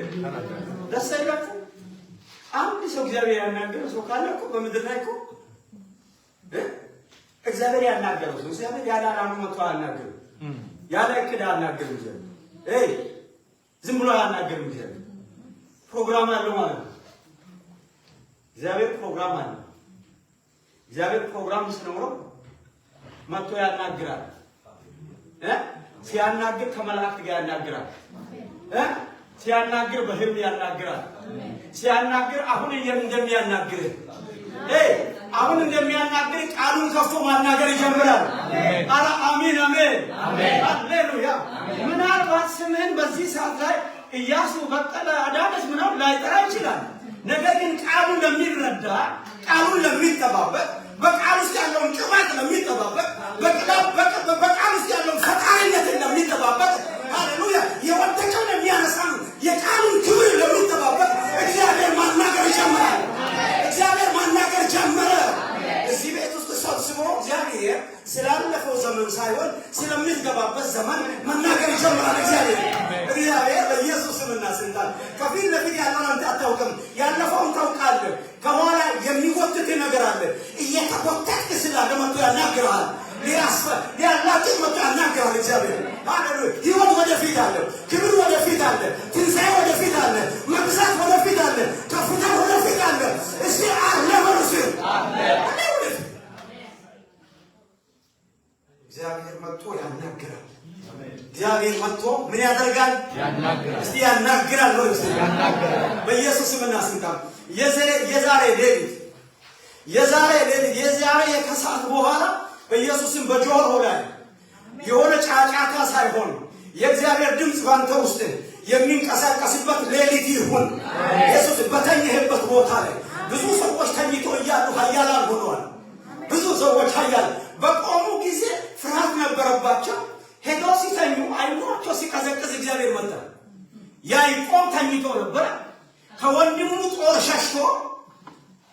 ለሰይላችሁ አንድ ሰው እግዚአብሔር ያናገረው ሰው ካለ እኮ በምድር ላይ እኮ እግዚአብሔር ያናገረው ሰው እግዚአብሔር ያለ ዓላማ መጥቶ አያናገርም። ያለ እቅድ አያናገርም። እግዚአብሔር ዝም ብሎ አያናገርም። እግዚአብሔር ፕሮግራም አለው ማለት ነው። እግዚአብሔር ፕሮግራም አለው። እግዚአብሔር ፕሮግራም ሲኖረው መጥቶ ያናግራል። ሲያናግር ከመላእክት ጋር ያናግራል። ሲያናግር በህልም ያናግራል። ሲያናግር አሁን እንደሚያናግር አሁን እንደሚያናግር ቃሉን ከፍቶ ማናገር ይጀምራል። አረ አሜን አሜን ሃሌሉያ። ምናልባት ስምህን በዚህ ሰዓት ላይ ኢያሱ በቀለ አዳነች ምናምን ላይጠራ ይችላል። ነገር ግን ቃሉን ለሚረዳ ቃሉን ለሚጠባበቅ በቃል ውስጥ ያለውን ቅባት ለሚጠባበቅ በቃል ውስጥ ያለውን ፈጣሪነትን ለሚጠባበቅ ሃሌሉያ የወደቀውን የሚያነሳ ነው። የቃሉን ክብር ለሚጠባበቅ እግዚአብሔር ማናገር ይጀምራል። እግዚአብሔር ማናገር ጀመረ። እዚህ ቤት ውስጥ ሰብስቦ እግዚአብሔር ስላለፈው ስላለፈው ዘመን ሳይሆን ስለምትገባበት ዘመን መናገር ይጀምራል። እግዚአብሔር በኢየሱስ ስምና ስልጣን ከፊት ለፊት ያለውን አንተ አታውቅም፣ ያለፈውን ታውቃለህ። ከኋላ የሚጎትት ነገር አለ። እየተጎተትክ ስላለ መጥቶ ያናግርሃል። ሊያላጭን መጥቶ ያናግርሃል። እግዚአብሔር ሃሌሉያ። ሕይወት ወደፊት አለ፣ ክብር ወደፊት አለ፣ ትንሣኤ ወደፊት አለ፣ መብዛት ወደፊት አለ፣ ከፍታ ወደፊት አለ። እስቲ አለ በሉስ አለ። እግዚአብሔር መጥቶ ያናግራል። እግዚአብሔር መጥቶ ምን ያደርጋል? ያናግራል። እስቲ ያናግራል ነው። እስቲ ያናግራል። በኢየሱስ ስምና ስልጣን የዛሬ ሌሊት የከሰዓት በኋላ በኢየሱስም በጆሮ ላይ የሆነ ጫጫታ ሳይሆን የእግዚአብሔር ድምፅ ባንተ ውስጥ የሚንቀሳቀስበት ሌሊት ይሁን። ኢየሱስ በተኛህበት ቦታ ላይ ብዙ ሰዎች ተኝቶ እያሉ ኃያላን ሆነዋል። ብዙ ሰዎች ኃያል በቆሙ ጊዜ ፍርሃት ነበረባቸው። ሄደው ሲተኙ አይኗቸው ሲቀዘቅዝ እግዚአብሔር መጣ። ያዕቆብ ተኝቶ ነበር። ከወንድሙ ጦር ሸሽቶ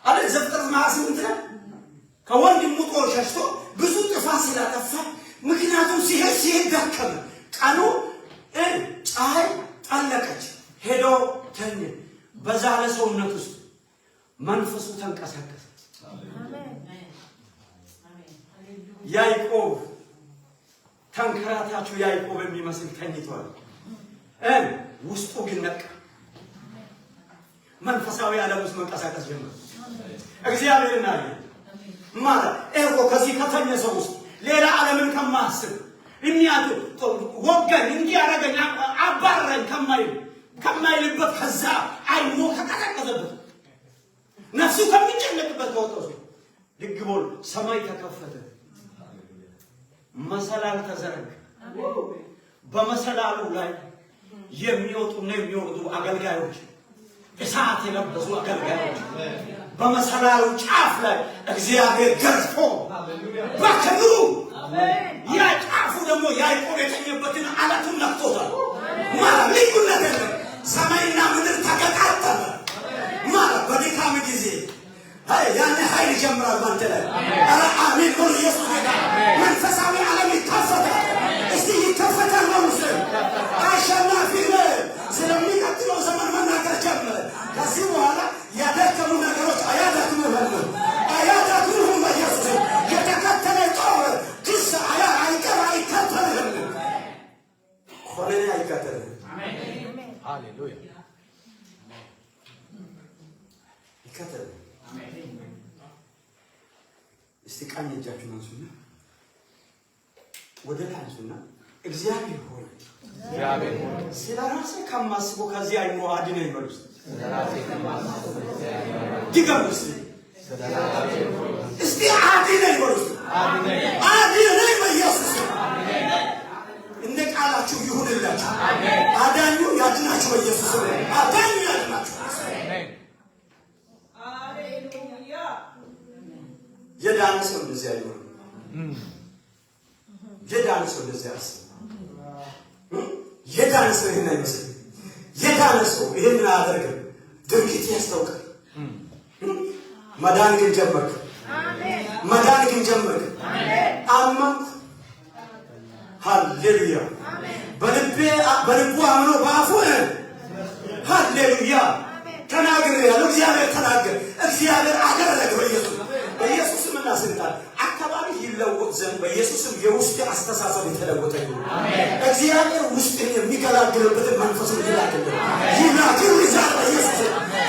አለ ዘፍጥረት ምዕራፍ 8 ላይ ከወንድሙ ጦር ሸሽቶ ብዙ ጥፋት ስላጠፋ ምክንያቱም ሲሄድ ደከመ። ቀኑ ፀሐይ ጠለቀች። ሄዶ ተኘ። በዛለ ሰውነት ውስጥ መንፈሱ ተንቀሳቀሰ። ያዕቆብ ተንከራታችሁ ያዕቆብ የሚመስል ተኝቷል። ውስጡ ግን ነቃ። መንፈሳዊ ዓለም ውስጥ መንቀሳቀስ ጀመረ። እግዚአብሔርን አየ ማለት ከዚህ ከተኘ ሰው ውስጥ ሌላ ዓለምን ከማስብ ወገን እንዲያረገኝ አባረኝ ከማይልበት ከዛ አይሞ ከቀዘቀዘበት ነፍሱ ከሚጨነቅበት ከወጣው ድግቦል ሰማይ ተከፈተ። መሰላል ተዘረጋ። በመሰላሉ ላይ የሚወጡና የሚወርዱ አገልጋዮች፣ እሳት የለበሱ አገልጋዮች በመሰላሉ ጫፍ ላይ እግዚአብሔር ገርፎ በክብሩ ያ ጫፉ ደግሞ ያዕቆብ የተኘበትን አለቱን ነክቶታል። ማለት ልዩነት የለም። ሰማይና ምድር ተገጣጠመ ማለት በድካም ጊዜ ያኔ ኃይል ይጀምራል ባንተ ላይ። ኧረ አሜን በሉ። ኢየሱስ ጌታ። መንፈሳዊ ዓለም ይከፈታል። እስቲ ይከፈታል በሙሴ አሸናፊ ነህ። ስለሚቀጥለው ዘመን መናገር ጀመረ። ከዚህ በኋላ ያደከሙ ነገሮች አያደክሙህም። በኢየሱስ የተከተለ ጦር ክስ አይከተልህም። ኮሎኔ አይከተልህም። ሃሌሉያ። ይከተልህ። እስቲ ቀኝ እጃችሁን አንሱና ወደ ላይ አንሱና እግዚአብሔር ሆይ ስለ ራሴ ከማስበው ከዚህ አይኖ አድነኝ በሉ። ድገሙ እስቲ አድነኝ በሉ። አድነኝ በኢየሱስ እንደ ቃላችሁ ይሁንላችሁ። አዳኙ ያድናችሁ በኢየሱስ አዳኙ ያድናችሁ። የዳነ ሰው እንደዚህ አይሆንም። የዳነ ሰው እንደዚህ አያስብም። የዳነ ሰው ይሄን አይመስልም። የዳነ ሰው ይሄን አያደርግም። ድርጊት ያስታውቃል። መዳን ግን ጀመርክ። መዳን ግን ጀመርክ። አመንኩ። ሃሌሉያ። በልቡ አምኖ በአፉ ሃሌሉያ ተናገረ ያለው እግዚአብሔር ተናገረ። እግዚአብሔር አደረገ። በኢየሱስ ስምና ስልጣን አካባቢ ይለወጥ ዘንድ በኢየሱስም የውስጥ አስተሳሰብ የተለወጠ ይሁን። እግዚአብሔር ውስጥን የሚገላግልበትን መንፈሱን ይላክልን። ይላክል ይዛል በኢየሱስ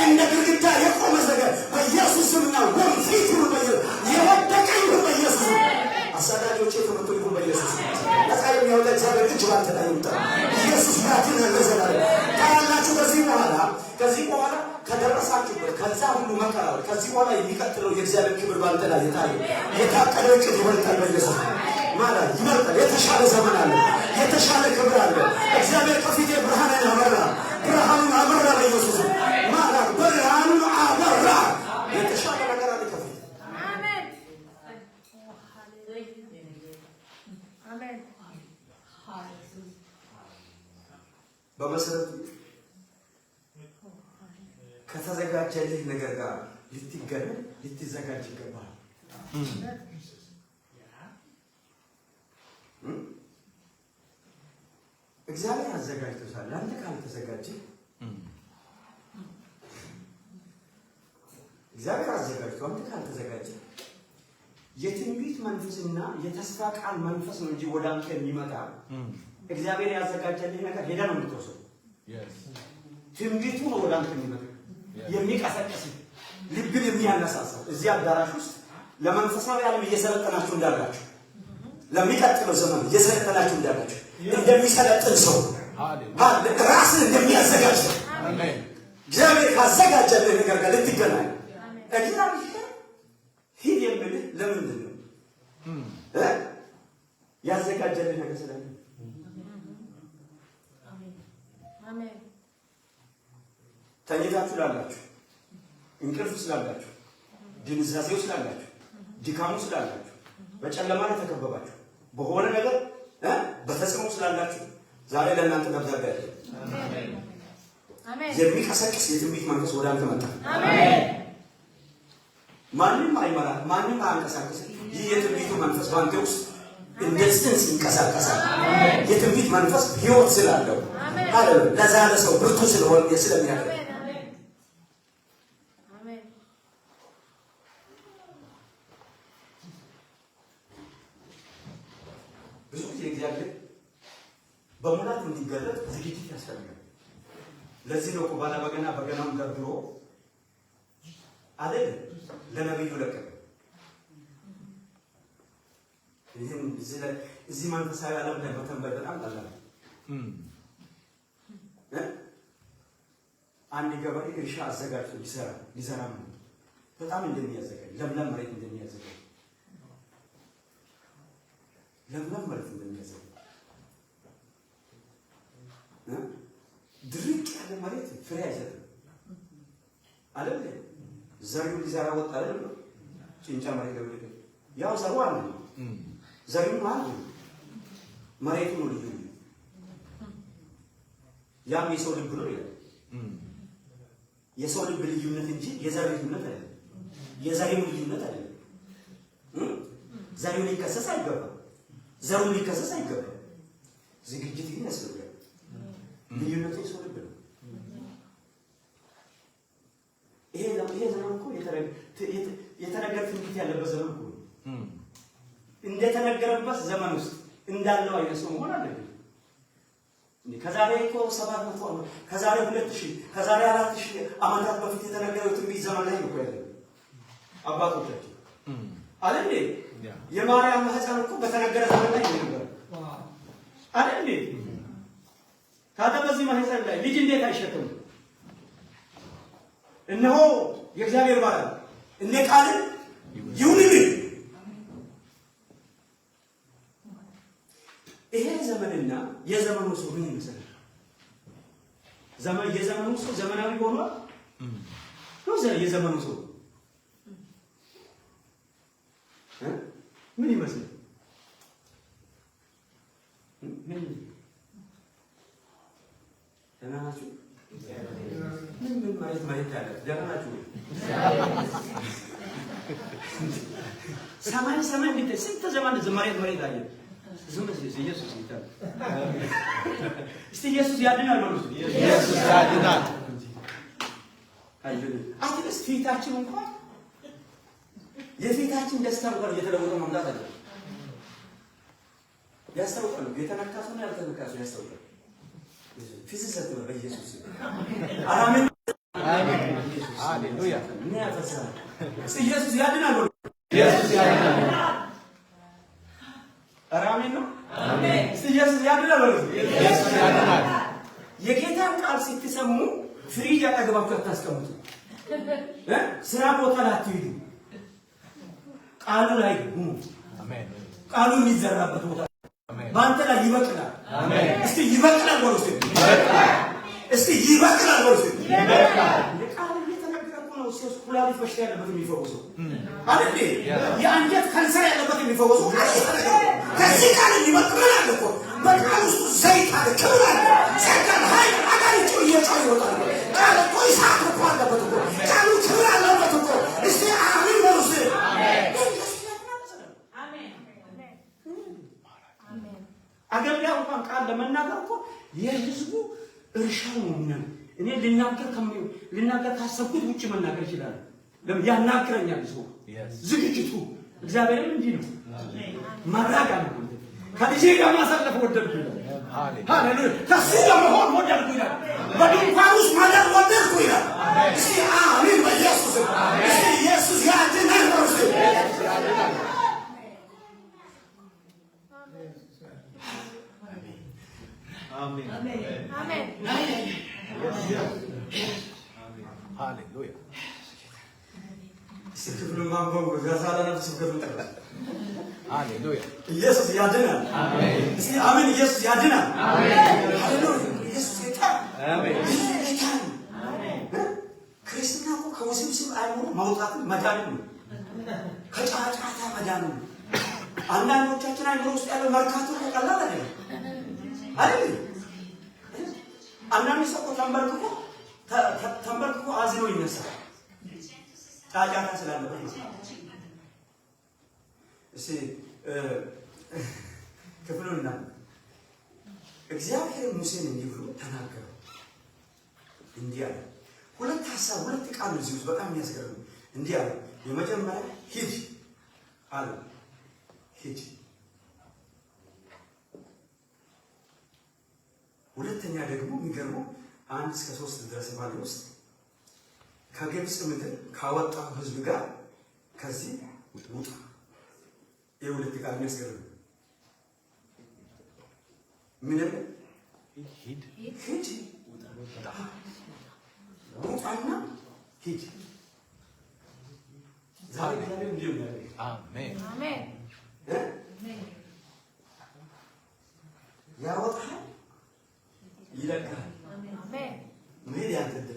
እንደ ግድግዳ የቆመ ነገር በኢየሱስ ስምና ወንፊት ይሁን። የወደቀ ይሁን በኢየሱስ አሳዳጆቼ ተመቶ ይሁን በኢየሱስ ነፃ የሚያወጣ እግዚአብሔር እጅ ባንተ ላይ ይምጣ። ኢየሱስ ያድናል ለዘላለም። ታያላችሁ። ከዚህ በኋላ ከደረሳችሁበት ከዛ ሁሉ መከራዎች ከዚህ በኋላ የሚቀጥለው የእግዚአብሔር ክብር ባንተ ላይ ይታያል። የታቀደው እቅድ ይበልጣል በኢየሱስ ማለት ይበልጣል። የተሻለ ዘመን አለ። የተሻለ ክብር አለ። እግዚአብሔር ከፊቴ ብርሃንን አበራ። ብርሃኑን አበራ በኢየሱስ ማለት ብርሃኑን አበራ። የተሻለ ነገር አለ ከፊቴ። አሜን አሜን። በመሰረቱ ከተዘጋጀልህ ነገር ጋር ልትዘጋጅ ይገባል። እግዚአብሔር አዘጋጅቶታል። ለአንተ ካልተዘጋጀ እግዚአብሔር አዘጋጅቶ አንተ ካልተዘጋጀ የትንቢት መንፈስና የተስፋ ቃል መንፈስ ነው እንጂ ወደ አንተ የሚመጣ እግዚአብሔር ያዘጋጀልህ ነገር ሄዳ ነው የምትወስደው። ትንቢቱ ነው ወደ አንተ የሚመጣ የሚቀሰቅስ ልብን የሚያነሳሳ። እዚህ አዳራሽ ውስጥ ለመንፈሳዊ ዓለም እየሰለጠናችሁ እንዳላችሁ ለሚቀጥለው ዘመን እየሰለጠናችሁ እንዳላችሁ እንደሚሰለጥን ሰው ራስን እንደሚያዘጋጅ እግዚአብሔር ካዘጋጀልህ ነገር ጋር ልትገናኝ እግዚአብሔር ሂድ የሚልህ ለምንድን ነው? ያዘጋጀልህ ነገር ስላለ። ተኝታችሁ ላላችሁ፣ እንቅልፍ ስላላችሁ፣ ድንዛዜው ስላላችሁ፣ ድካሙ ስላላችሁ፣ በጨለማ ላይ ተከበባችሁ፣ በሆነ ነገር በተጽዕኖ ስላላችሁ ዛሬ ለእናንተ ደብዳቤ አለ። የሚቀሰቅስ የትንቢት መንፈስ ወደ አንተ መጣ። ማንም አይመራ፣ ማንም አያንቀሳቅስ። ይህ የትንቢቱ መንፈስ በአንተ ውስጥ እንደ ጽንስ ይንቀሳቀሳል። የትንቢት መንፈስ ሕይወት ስላለው ለዛ ለሰው ብርቱ ስለሆነ ስለሚያደርግ ብዙ ጊዜ እግዚአብሔር በሙላት እንዲገለጥ ዝግጅት ያስፈልጋል። ለዚህ ነው ባለ በገና በገናውን ደርድሮ አይደል ለነብዩ ለቀቀ። ይህን እዚህ መንፈሳዊ ዓለም ላይ መተንበይ በጣም ቀላል። አንድ ገበሬ እርሻ አዘጋጅቶ ሊሰራ ነው በጣም እንደሚያዘጋጅ ለምለም መሬት እንደሚያዘጋጅ ለምለም መሬት እንደሚያዘጋጅ ድርቅ ያለ መሬት ፍሬ አይሰጥም አይደል? ዘሪውን ሊዘራ ወጣ አይደል? ጭንጫ መሬት ገበሬ ያው ዘሩ አለ ዘሪው ማለት ነው። መሬቱ ነው ልዩ ያም የሰው ልብ ነው ይላል። የሰው ልብ ልዩነት እንጂ የዘር ልዩነት አይደለም። የዘሪው ልዩነት አይደለም። ዘሪው ሊከሰስ አይገባም። ዘሩ ሊከሰስ አይገባም። ዝግጅት ግን ያስፈልጋል። ልዩነቱ የሰው ልብ ነው። ይሄ ዘመን እኮ የተነገረ ትንቢት ያለበት ዘመን እኮ እንደተነገረበት ዘመን ውስጥ እንዳለው አይነት ሰው መሆን አለብን። ከዛሬ እኮ 700 ዓመት ከዛሬ 2000 ከዛሬ 4000 ዓመታት በፊት የተነገረው ትንቢት ዘመን ላይ ነው ያለው። አባቶቻችን አይደል የማርያም ማህፀን እኮ በተነገረ ዘመን ላይ ነበር አይደል? ታዲያ በዚህ ማህፀን ላይ ልጅ እንዴት አይሸከም? እነሆ የእግዚአብሔር ባሪያ እንደ ቃል ይሁንልህ። ይሄ ዘመንና የዘመኑ ሰው ምን ይመስላል? የዘመኑ ሰው ዘመናዊ ሆኗል ነው የዘመኑ ሰው ምን ይመስላል? ምን ደህና ናችሁ? ምን ማለት ያለ ደህና ናችሁ? ሰማይ እንዴት ስንት ዘመን መሬት አየ። ዝም ብለህ ኢየሱስ ይታል። እስቲ ኢየሱስ ያድናል ማለት ነው። ኢየሱስ ያድናል። አትሊስ ፊታችን እንኳን የፊታችን ደስታ እንኳን እየተለወጠ መምጣት አለ። ያስታውቃል። የተነካ ሰው ነው ያልተነካ ሰው ያስታውቃል። ፊዚክስ ነው በኢየሱስ አሜን አሜን ሃሌሉያ ምን ያፈሳል? እስቲ ኢየሱስ ያድናል። ኢየሱስ ያድናል። አሜን ነው አሜን። እስቲ ኢየሱስ ያድናል። ኢየሱስ ያድናል። የጌታን ቃል ስትሰሙ ፍሪጅ አጠገባችሁ አታስቀምጡ። ስራ ቦታ ላይ አትሂዱ። ቃሉ ላይ ሁኑ። አሜን። ቃሉ የሚዘራበት ቦታ በአንተ ላይ ይበቅላል። አሜን። እስቲ ይበቅላል ወርስ ይበቅላል። እስቲ ይበቅላል ወርስ ይበቅላል። ቃሉ እየተነገረ እኮ ነው። ኩላሊት በሽታ ያለበት የሚፈወሰው አይደል? የአንጀት ካንሰር ያለበት የሚፈወሰው ከዚህ ቃል የሚበቅላል አለ እኮ። በቃል ውስጥ ዘይት አለ፣ ክብር አለ፣ ጸጋን ኃይል አጋሪቱ እየጮህ ይወጣል። ቃል እኮ ይሳት እኮ አለበት እኮ። ቃሉ ክብር አለበት እኮ። እስቲ አሜን ወርስ አገልጋይ እንኳን ቃል ለመናገር እኮ የህዝቡ እርሻው ነው። እኔ ልናገር ካሰብኩት ውጭ መናገር ይችላል። ለምን ያናግረኛል ሰው ዝግጅቱ እግዚአብሔርም እንዲህ ነው። ማራጋ ነው ከልጄ ጋር ማሳለፍ ወደድኩ ይላል። ሃሌሉያ ከሱ ጋር መሆን ወደድኩ ይላል። በድንኳን ውስጥ ማደር ወደድኩ ይላል። እስቲ አሜን በኢየሱስ እስቲ ኢየሱስ ያድናል ነው። አሜን አሜን ሃሌሉያ ስክፍሉ ማንበብ ገዛላ ነፍስ ገፍጠ ሃሌሉያ ኢየሱስ ያድናል። አሜን እስቲ አሜን ኢየሱስ ያድናል። አሜን ሃሌሉያ ኢየሱስ ይታል። አሜን ይታል። አሜን ክርስትና እኮ ከውስብስብ አይሞር ማውጣት መዳን ነው። ከጫጫታ መዳን ነው። አንዳንዶቻችን አይሞር ውስጥ ያለው መርካቶ ቀላል አይደለም አይደል? አንዳንድ ሰው ተንበርክኮ አዝኖ ይነሳል። ጫጫታ ስላለበት ነው። እስቲ ክፍሉን እግዚአብሔር ሙሴን እንዲህ ብሎ ተናገረው። እንዲህ አለ። ሁለት ቃል ነው እዚህ ውስጥ በጣም የሚያስገርም። እንዲህ አለ። የመጀመሪያ ሂድ አለ። ሂድ። ሁለተኛ ደግሞ የሚገርመው 1 እስከ 3 ድረስ ባለው ውስጥ ከግብፅ ምድር ካወጣው ህዝብ ጋር ከዚህ ውጣ። የሁለት ቃል የሚያስገርም ምን ሂድ ውጣና ሂድ። ዛሬ እግዚአብሔር እንዲህ ነው። አሜን አሜን ያወጣል ይለቃል። አሜን ምን ያንተደ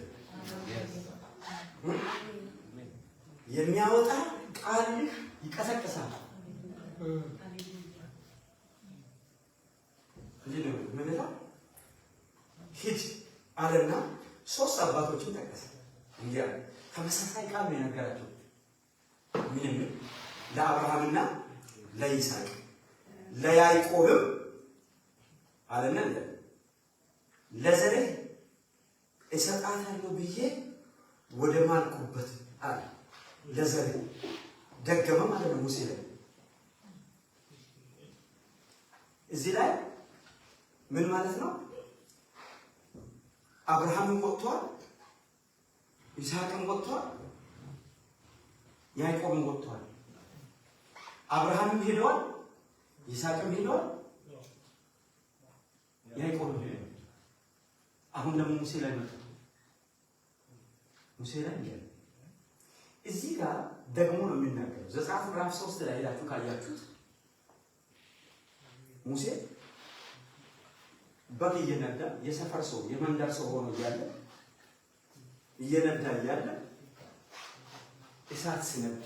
የሚያወጣ ቃልህ ይቀሰቅሳል። እንዴ ነው ምን ይላል? ሂድ አለና 3 አባቶችን ጠቀሰ። እንዴ ተመሳሳይ ቃል ነው የነገራቸው። ምንም ለአብርሃምና ለይስሐቅ ለያዕቆብም አለና ለዘርህ እሰጣታለሁ ብዬ ወደ ማልኩበት አለ። ለዘርህ ደገመ ማለት ነው ሙሴ ላይ። እዚህ ላይ ምን ማለት ነው? አብርሃምም ወጥቷል፣ ይስሐቅም ወጥቷል፣ ያዕቆብም ወጥቷል። አብርሃምም ሄደዋል፣ ይስሐቅም ሄደዋል፣ ያዕቆብም ሄደዋል። አሁን ደግሞ ሙሴ ላይ መጣ። ሙሴ ላይ ይላል እዚህ ጋር ደግሞ ነው የሚናገረው። ዘጸአት ምዕራፍ 3 ላይ ሄዳችሁ ካያችሁት ሙሴ በግ እየነዳ የሰፈር ሰው የመንደር ሰው ሆኖ እየነዳ እያለ እሳት ሲነድ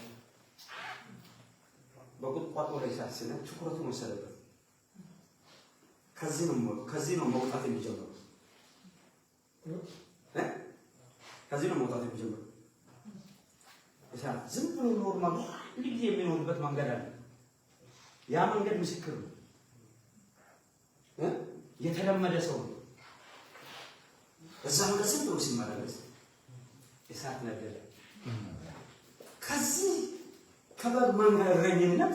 በቁጥቋጦ ላይ እሳት ሲነድ ትኩረቱን ወሰደበት። ከዚህ ነው መውጣት የሚጀምረው። ከዚህ ነው መውጣት የሚጀምረው። እሳት ዝም ብሎ ኖርማል ሁልጊዜ የሚኖርበት መንገድ አለ። ያ መንገድ ምስክር ነው። የተለመደ ሰው ነው። እዛ መንገድ ዝም ብሎ ሲመላለስ እሳት ነደደ። ከዚህ ከበግ መንገድ እረኝነት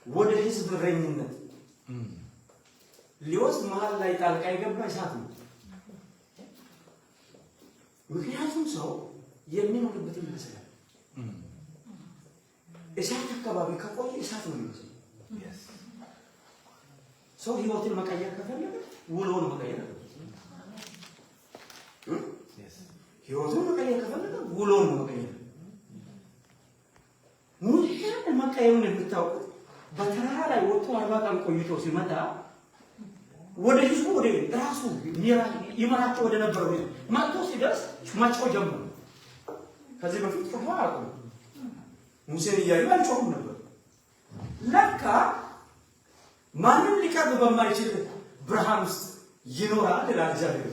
ወደ ህዝብ እረኝነት ሊወስድ መሀል ላይ ጣልቃ የገባ እሳት ነው። ምክንያቱም ሰው የሚኖርበት ይመስላል። እሳት አካባቢ ከቆየ እሳት ነው የሚመስለው። ሰው ህይወትን መቀየር ከፈለገ ውሎውን መቀየር አለበት። ህይወቱን መቀየር ከፈለገ ውሎውን መቀየር። ሙሴን መቀየሩን የምታውቁት በተራራ ላይ ወጥቶ 40 ቀን ቆይቶ ሲመጣ ወደ ህዝቡ ወደ ራሱ ይመራቸው ወደ ነበረው መጥቶ ሲደርስ ማጫው ጀመረ። ከዚህ በፊት ጮኸ አቁም ሙሴን እያዩ አልጮሁም ነበር። ለካ ማንም ሊቀርብ በማይችል ብርሃን ውስጥ ይኖራል ይላል እግዚአብሔር።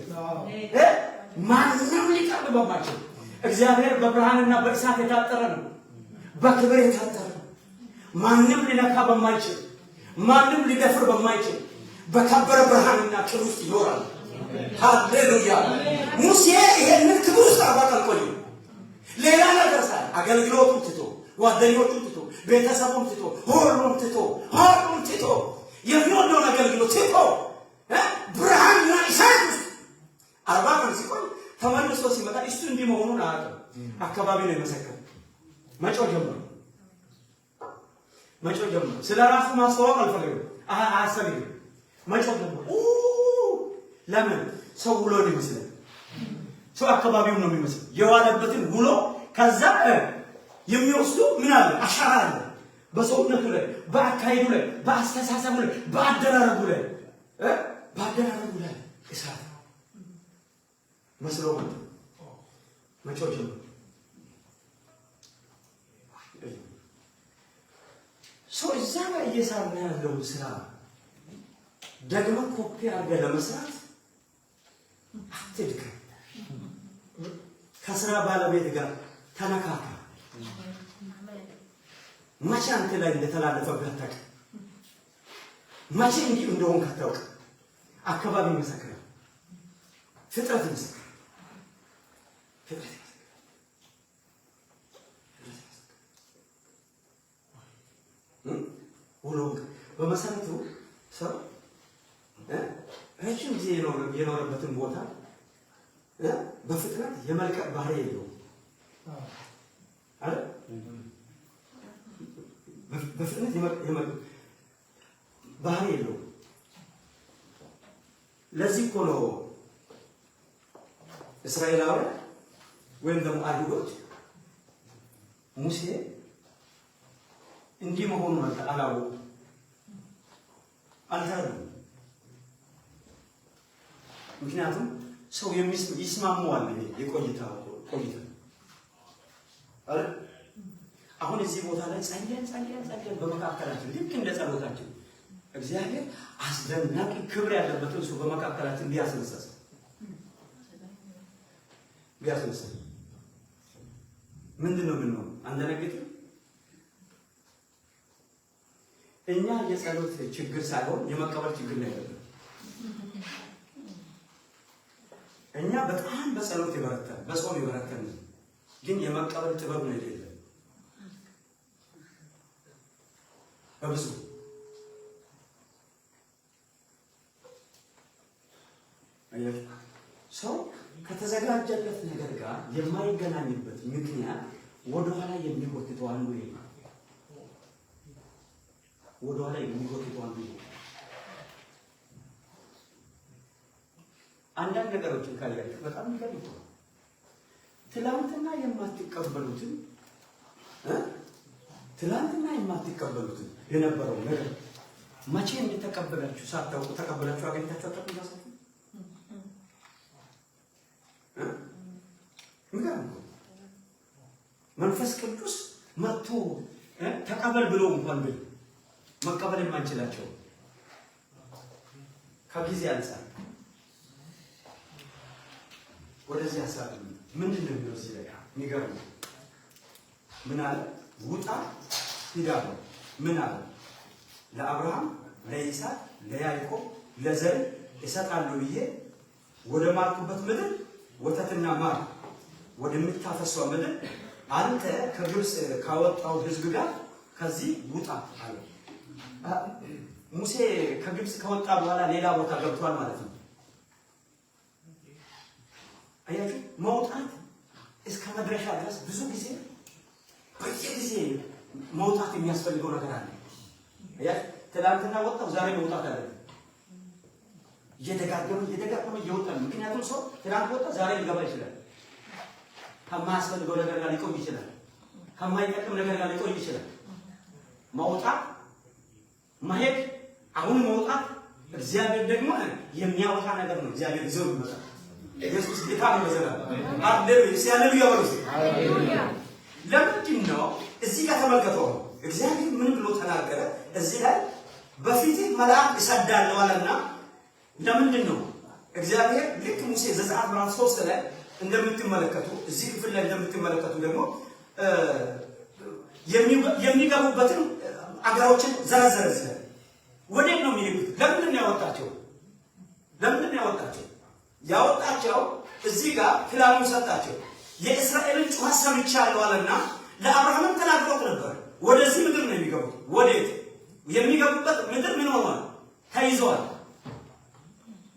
ማንም ሊቀርብ በማይችል እግዚአብሔር በብርሃንና በእሳት የታጠረ ነው፣ በክብር የታጠረ ነው። ማንም ሊነካ በማይችል ማንም ሊደፍር በማይችል በከበረ ብርሃንና ክብር ውስጥ ይኖራሉ። ሃሌሉያ። ሙሴ ይሄንን ክብር ውስጥ 40 ቀን ቆየ። ሌላ ነገር ሳይ አገልግሎቱን ትቶ ጓደኞቹን ትቶ ቤተሰቡን ትቶ ሁሉም ትቶ የሚወደውን አገልግሎት ትቶ ብርሃንና እሳት ውስጥ 40 ቀን ሲቆይ ተመልሶ ሲመጣ እሱ እንዲህ መሆኑን አያውቅም። አካባቢ ነው የመሰከረው። መጮህ ጀመረ። ስለ ራሱ ማስተዋወቅ አያስፈልግም። መጮህ ጀመረ። ለምን? ሰው ውሎን ይመስላል። ሰው አካባቢውን ነው የሚመስለው። የዋለበትን ውሎ ከዛ የሚወስዱ ምን አለ? አሻራ አለ። በሰውነቱ ላይ፣ በአካሄዱ ላይ፣ በአስተሳሰቡ ላይ፣ በአደራረጉ ላይ እሳት መስሎ መጮህ ጀመረ። ሰው እዛ ላይ እየሰራ ያለው ስራ ደግሞ ኮፒ አድርገህ ለመስራት አትድከም። ከስራ ባለቤት ጋር ተነካካ። መቼ አንተ ላይ እንደተላለፈብህ አታውቅም። መቼ እንዲህ እንደሆንክ አታውቅም። አካባቢ ይመሰክራል። ፍጥረት ይመሰክራል። ውሎ በመሰረቱ ሰው ረጅም ጊዜ የኖረበትን ቦታ በፍጥነት የመልቀቅ ባህሪ የለውም አይደል? በፍጥነት የመልቀቅ ባህሪ የለውም። ለዚህ እኮ ነው እስራኤላውያን ወይም ደግሞ አይሁዶች ሙሴ እንዲህ መሆኑን አላወቁም፣ አልተረዱም። ምክንያቱም ሰው ይስማማዋል። የቆይታ አይደል? አሁን እዚህ ቦታ ላይ ጸልየን በመካከላችን ልክ እንደ ጸሎታችን እግዚአብሔር አስደናቂ ክብር ያለበትን እሱ በመካከላችን ቢያስነሳስ ምንድን ነው የምንሆነው? አንደነግጥም? እኛ የጸሎት ችግር ሳይሆን የመቀበል ችግር ነው ያለብን። እኛ በጣም በጸሎት ይበረታል፣ በጾም ይበረታል፣ ግን የመቀበል ጥበብ ነው የሌለን። በብዙ ሰው ከተዘጋጀለት ነገር ጋር የማይገናኝበት ምክንያት ወደኋላ የሚጎትተው አንዱ ይሄ ነው። አንዳንድ ነገሮችን ካያችሁ በጣም ይገርማል። ትላንትና የማትቀበሉትን የነበረው ነገር መቼ እንደተቀበላችሁ ሳታውቁ ተቀበላችሁ አገኝታችሁ አታውቁም። መንፈስ ቅዱስ መጥቶ ተቀበል ብሎ እንኳን ብል መቀበል የማንችላቸው ከጊዜ አንፃር ወደዚህ ሀሳብ ምንድን ነው የሚለው እዚህ ላይ የሚገርም ምን አለ? ውጣ ሂድ አለው። ምን አለ? ለአብርሃም፣ ለይስሐቅ፣ ለያዕቆብ ለዘር እሰጣለሁ ብዬ ወደ ማልኩበት ምድር ወተትና ማር ወደምታፈሰው ምድር አንተ ከግብፅ ካወጣው ሕዝብ ጋር ከዚህ ውጣ አለ። ሙሴ ከግብፅ ከወጣ በኋላ ሌላ ቦታ ገብቷል ማለት ነው። አያችሁ፣ መውጣት እስከ መድረሻ ድረስ ብዙ ጊዜ በየጊዜ መውጣት የሚያስፈልገው ነገር አለ። አያችሁ፣ ትላንትና ወጣው ዛሬ መውጣት አለ። እየደጋገመ እየወጣ ነው። ምክንያቱም ሰው ትላንት ወጣ ዛሬ ሊገባ ይችላል። ከማያስፈልገው ነገር ጋር ሊቆይ ይችላል። ከማይጠቅም ነገር ጋር ሊቆይ ይችላል። መውጣት መሄድ፣ አሁን መውጣት እግዚአብሔር ደግሞ የሚያወጣ ነገር ነው። እግዚአብሔር ይዘው ይመጣል። ኢየሱስ ጌታ ነው። ሃሌሉያ። ለምንድን ነው እዚህ ጋር ተመልከተው እግዚአብሔር ምን ብሎ ተናገረ? እዚህ ላይ በፊትህ መልአክ እሰዳለሁ አለና ለምንድን ነው እግዚአብሔር ልክ ሙሴ ዘጸአት ምዕራፍ 3 ላይ እንደምትመለከቱ እዚህ ክፍል ላይ እንደምትመለከቱ ደግሞ የሚገቡበትን አገሮችን ዘረዘረ። ወዴት ነው የሚሄዱት? ለምንድን ነው ያወጣቸው? ለምን ያወጣቸው? ያወጣቸው እዚህ ጋር ፕላኑን ሰጣቸው። የእስራኤልን ጩኸት ሰምቻለሁ አለና ለአብርሃም ተናግሮት ነበር። ወደዚህ ምድር ነው የሚገቡት። ወዴት? የሚገቡበት ምድር ምን ሆኗል? ተይዟል።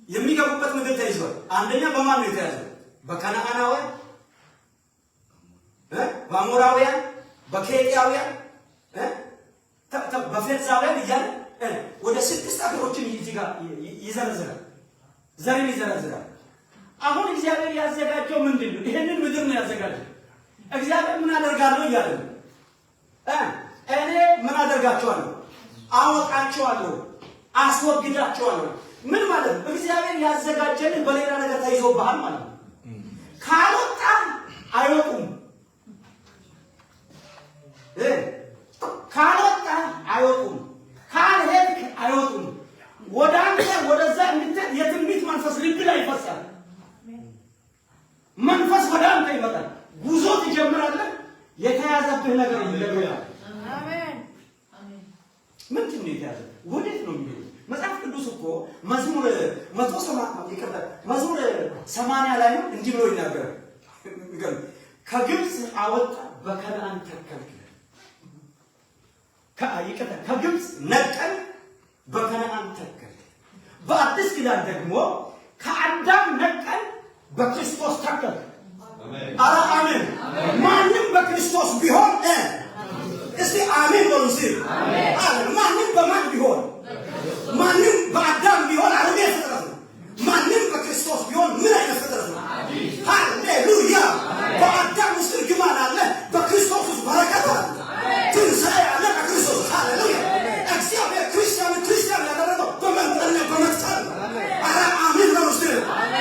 የሚገቡበት ምድር ተይዟል። አንደኛ በማን ነው የተያዘው? በከነዓናውያን፣ በአሞራውያን፣ በኬጢያውያን፣ በፌርዛውያን እያለ ወደ 6 ሀገሮችን ይዘረዝራል። ዘርን ይዘረዝራል። አሁን እግዚአብሔር ያዘጋጀው ምንድን ነው? ይሄንን ምድር ነው ያዘጋጀው። እግዚአብሔር ምን አደርጋለሁ እያለ ነው። እኔ ምን አደርጋቸዋለሁ? አወጣቸዋለሁ፣ አስወግዳቸዋለሁ። ምን ማለት ነው? እግዚአብሔር ያዘጋጀልን በሌላ ነገር ተይዞብሃል ማለት ነው። ካልወጣ አይወጡም። ካልወጣ አይወጡም። ካልሄድክ አይወጡም። ወደ አንተ ወደዛ እንድትሄድ የትንቢት መንፈስ ልብ ላይ ይፈሳል። መንፈስ ወደ አንተ ይመጣል። ጉዞ ትጀምራለህ። የተያዘብህ ነገር ይለቀቃል። አሜን አሜን። ምንድን ነው የተያዘ? ወዴት ነው የሚሄድ? መጽሐፍ ቅዱስ እኮ መዝሙር 80 ላይ ነው እንዲህ ብሎ ይናገራል። ከግብፅ አወጣ በከነዓን ተከልክ። ከግብፅ ነቀል በከነዓን ተከል። በአዲስ ኪዳን ደግሞ ከአዳም ነቀል በክርስቶስ ተከል። አረ አሜን። ማንም በክርስቶስ ቢሆን እስቲ አሜን በሉ። አሜን። ማንም በማን ቢሆን? ማንም በአዳም ቢሆን አሮጌ ፍጥረት ነው። ማንም በክርስቶስ ቢሆን ምን አይነት ፍጥረት ነው? ሃሌሉያ። በአዳም ውስጥ እርግማን አለ፣ በክርስቶስ ውስጥ በረከት አለ፣ ትንሣኤ አለ በክርስቶስ። ሃሌሉያ። እግዚአብሔር ክርስቲያን ያደረገው በመንጠርና በመፍታት ነው። አረ አሜን በሉ።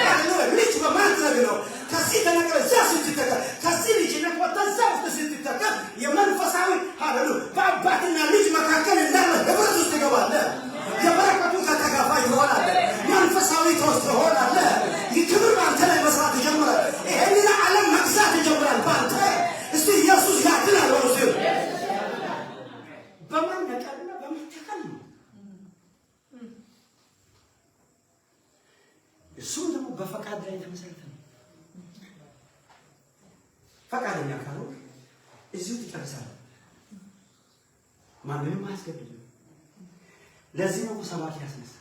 ሃሌሉያ። ልጅ በማድረግ ነው። ከዚህ ተነቀለ እዛ ስትተከል፣ ከዚህ ልጅነት ወጥተህ እዛ ውስጥ ስትተከል የመንፈሳዊ ሃሌሉያ በአባትና ልጅ መካከል እንዳለ ህብረት ውስጥ ትገባለህ። የበረከቱ ከተካፋይ ትሆናለህ። መንፈሳዊ ተወስዶ ትሆናለህ። ክብር በአንተ ላይ መስራት ይጀምራል። ይሄንን ዓለም መግዛት ይጀምራል በአንተ። እስቲ ኢየሱስ ያድናል በሉ። በመነቀልና በመተከል ነው። እሱም ደግሞ በፈቃድ ላይ የተመሰረተ ነው። ፈቃደኛ ካልሆንክ እዚሁ ትጨርሳለህ። ማንንም አያስገድድም። ለዚህ ነው ሰባኪ ያስነሳ።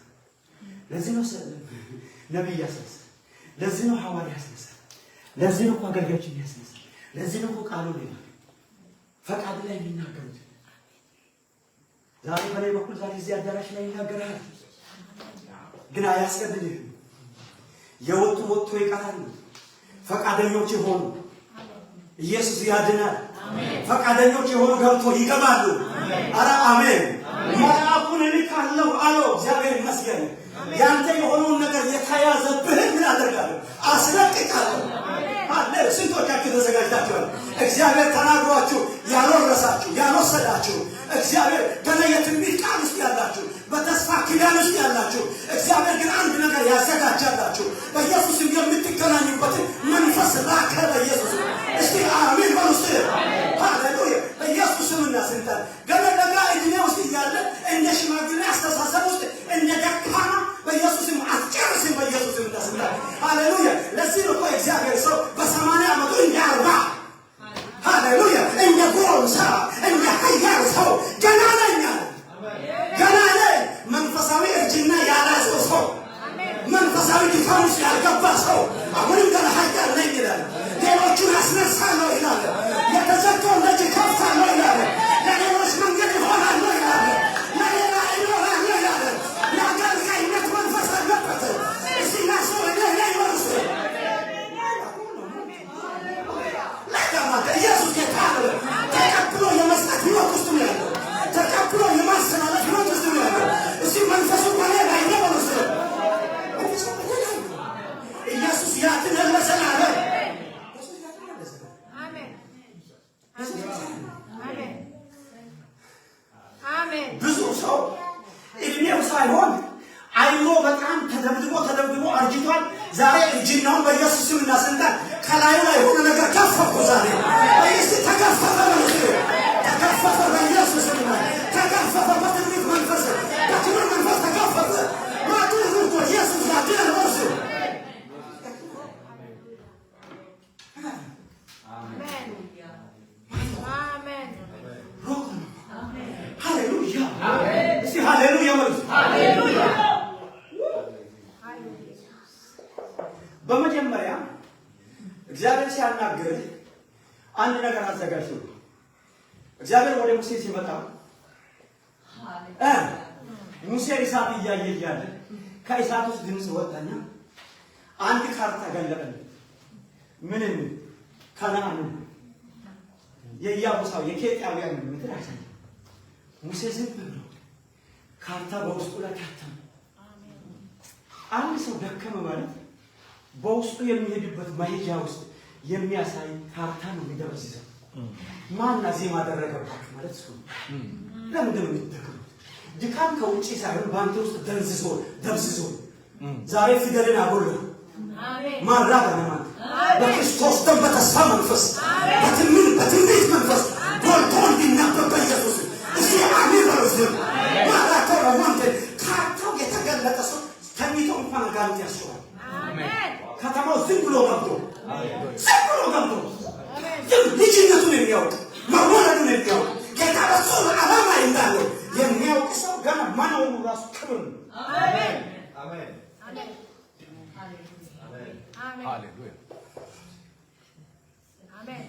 ለዚህ ነው ነቢይ ያስነሳ። ለዚህ ነው ሐዋርያ ያስነሳ። ለዚህ ነው አገልጋዮችን ያስነሳ። ለዚህ ነው ቃሉ ላይ ፈቃድ ላይ የሚናገሩት። ዛሬ በላይ በኩል ዛሬ እዚህ አዳራሽ ላይ ይናገራል፣ ግን አያስገድድህም። የወጡ ወጥቶ ይቀራሉ። ፈቃደኞች የሆኑ ኢየሱስ ያድናል። ፈቃደኞች የሆኑ ገብቶ ይገባሉ። አረ አሜን። መልአኩን እልካለሁ አለው። እግዚአብሔር ይመስገን። ያንተ የሆነውን ነገር የተያዘብህን ምን አደርጋለሁ? አስለቅቃለሁ። አለ። ስንቶቻችሁ ተዘጋጅታችኋል? እግዚአብሔር ተናግሯችሁ ያልወረሳችሁ ያልወሰዳችሁ፣ እግዚአብሔር ገና የትንቢት ቃል ውስጥ ያላችሁ፣ በተስፋ ኪዳን ውስጥ ያላችሁ፣ እግዚአብሔር ግን አንድ ነገር ያዘጋጃላችሁ። በኢየሱስም የምትገናኙበትን መንፈስ ላከ በኢየሱስ። እስቲ አሜን በሉ። ሃሌሉያ። በኢየሱስም እናስንታል። ገና ለጋ እድሜ ውስጥ እያለ እንደ ሽማግሌ አስተሳሰብ ውስጥ እንደ ደካማ በኢየሱስም አትጨርስም። በኢየሱስም እናስንታል። ሃሌሉያ። ለዚህ ነው እግዚአብሔር ሰው በ80 ዓመቱ እንደ 40 ሃሌሉያ እንደ ጎልማሳ እንደ ኃያል ሰው ገና ነኝ አለ። ገና ነኝ። መንፈሳዊ እርጅና ያላዘው ሰው፣ መንፈሳዊ ድካም ውስጥ ያልገባ ሰው አሁንም ገና ኃያል ነኝ ይላል። ሌሎቹን አስነሳለሁ ይላል። የተዘጋውን ደጅ ከፍታለሁ ይላል። ለሌሎች መንገድ እሆናለሁ ይላል። ለሌላ እኖራለሁ ይላል። የአገልጋይነት መንፈስ አለበት። እስቲ ናሰው ላይ ወርስ ኢየሱስ ጌታ ነው። ተቀብሎ የመስጠት ህይወት ውስጥ ነው ያለው። ተቀብሎ የማስተላለፍ ህይወት ውስጥ ነው ያለው። እስቲ መንፈሱ በሌላ ይደበረስ። ኢየሱስ ያድናል ለዘላለም። አሜን አሜን። ብዙ ሰው እድሜው ሳይሆን አይኖ በጣም ተደብድቦ አርጅቷል። ዛሬ እርጅናውን በኢየሱስ ስም እናስንታል። ከላዩ ላይ የሆነ ነገር ከፈፈ። ዛሬ በኢየሱስ ተከፈፈ። ተከፈፈ በኢየሱስ ስም ተከፈፈ። በትንቢት መንፈስ በክብር መንፈስ ተከፈፈ። ማቱ ሁሉ ኢየሱስ ያድናል። ሲያናግርህ አንድ ነገር አዘጋጅ ነው። እግዚአብሔር ወደ ሙሴ ሲመጣ ሙሴ እሳት እያየ እያለ ከእሳት ውስጥ ድምፅ ወጣና አንድ ካርታ ገለጠልህ። ምንም ከነዓን የኢያቡሳው የኬጢያውያን ምድር አሳየ። ሙሴ ዝም ብሎ ካርታ በውስጡ ላይ ካተመ። አንድ ሰው ደከመ ማለት በውስጡ የሚሄድበት መሄጃ ውስጥ የሚያሳይ ካርታ ነው የሚደበዝዘው። ማን ዜማ አደረገባችሁ ማለት እሱ ነው። ለምንድን ነው የምትደክሙት? ድካም ከውጭ ሳይሆን በአንተ ውስጥ ደብዝዞ ዛሬ ፊደልን አጎላ ማራጋ ነማት በክርስቶስ ደም በተስፋ መንፈስ በትንቢት መንፈስ ጎልቶ እንዲነበብ በኢየሱስ እዚህ አሜን በሉት። ማራቶ ለሞንቴ ካርታው የተገለጠ ሰው ተኝቶ እንኳን አጋንንት ያስባል። ከተማው ዝም ብሎ ገብቶ ልጅነቱን የሚያውቅ መወለዱን የሚያውቅ ጌታ በሱ ዓላማ እንዳለው የሚያውቅ ሰው ገና ማንሆኑ ራሱ ክብር ነው። አሜን አሜን አሜን ሃሌሉያ አሜን።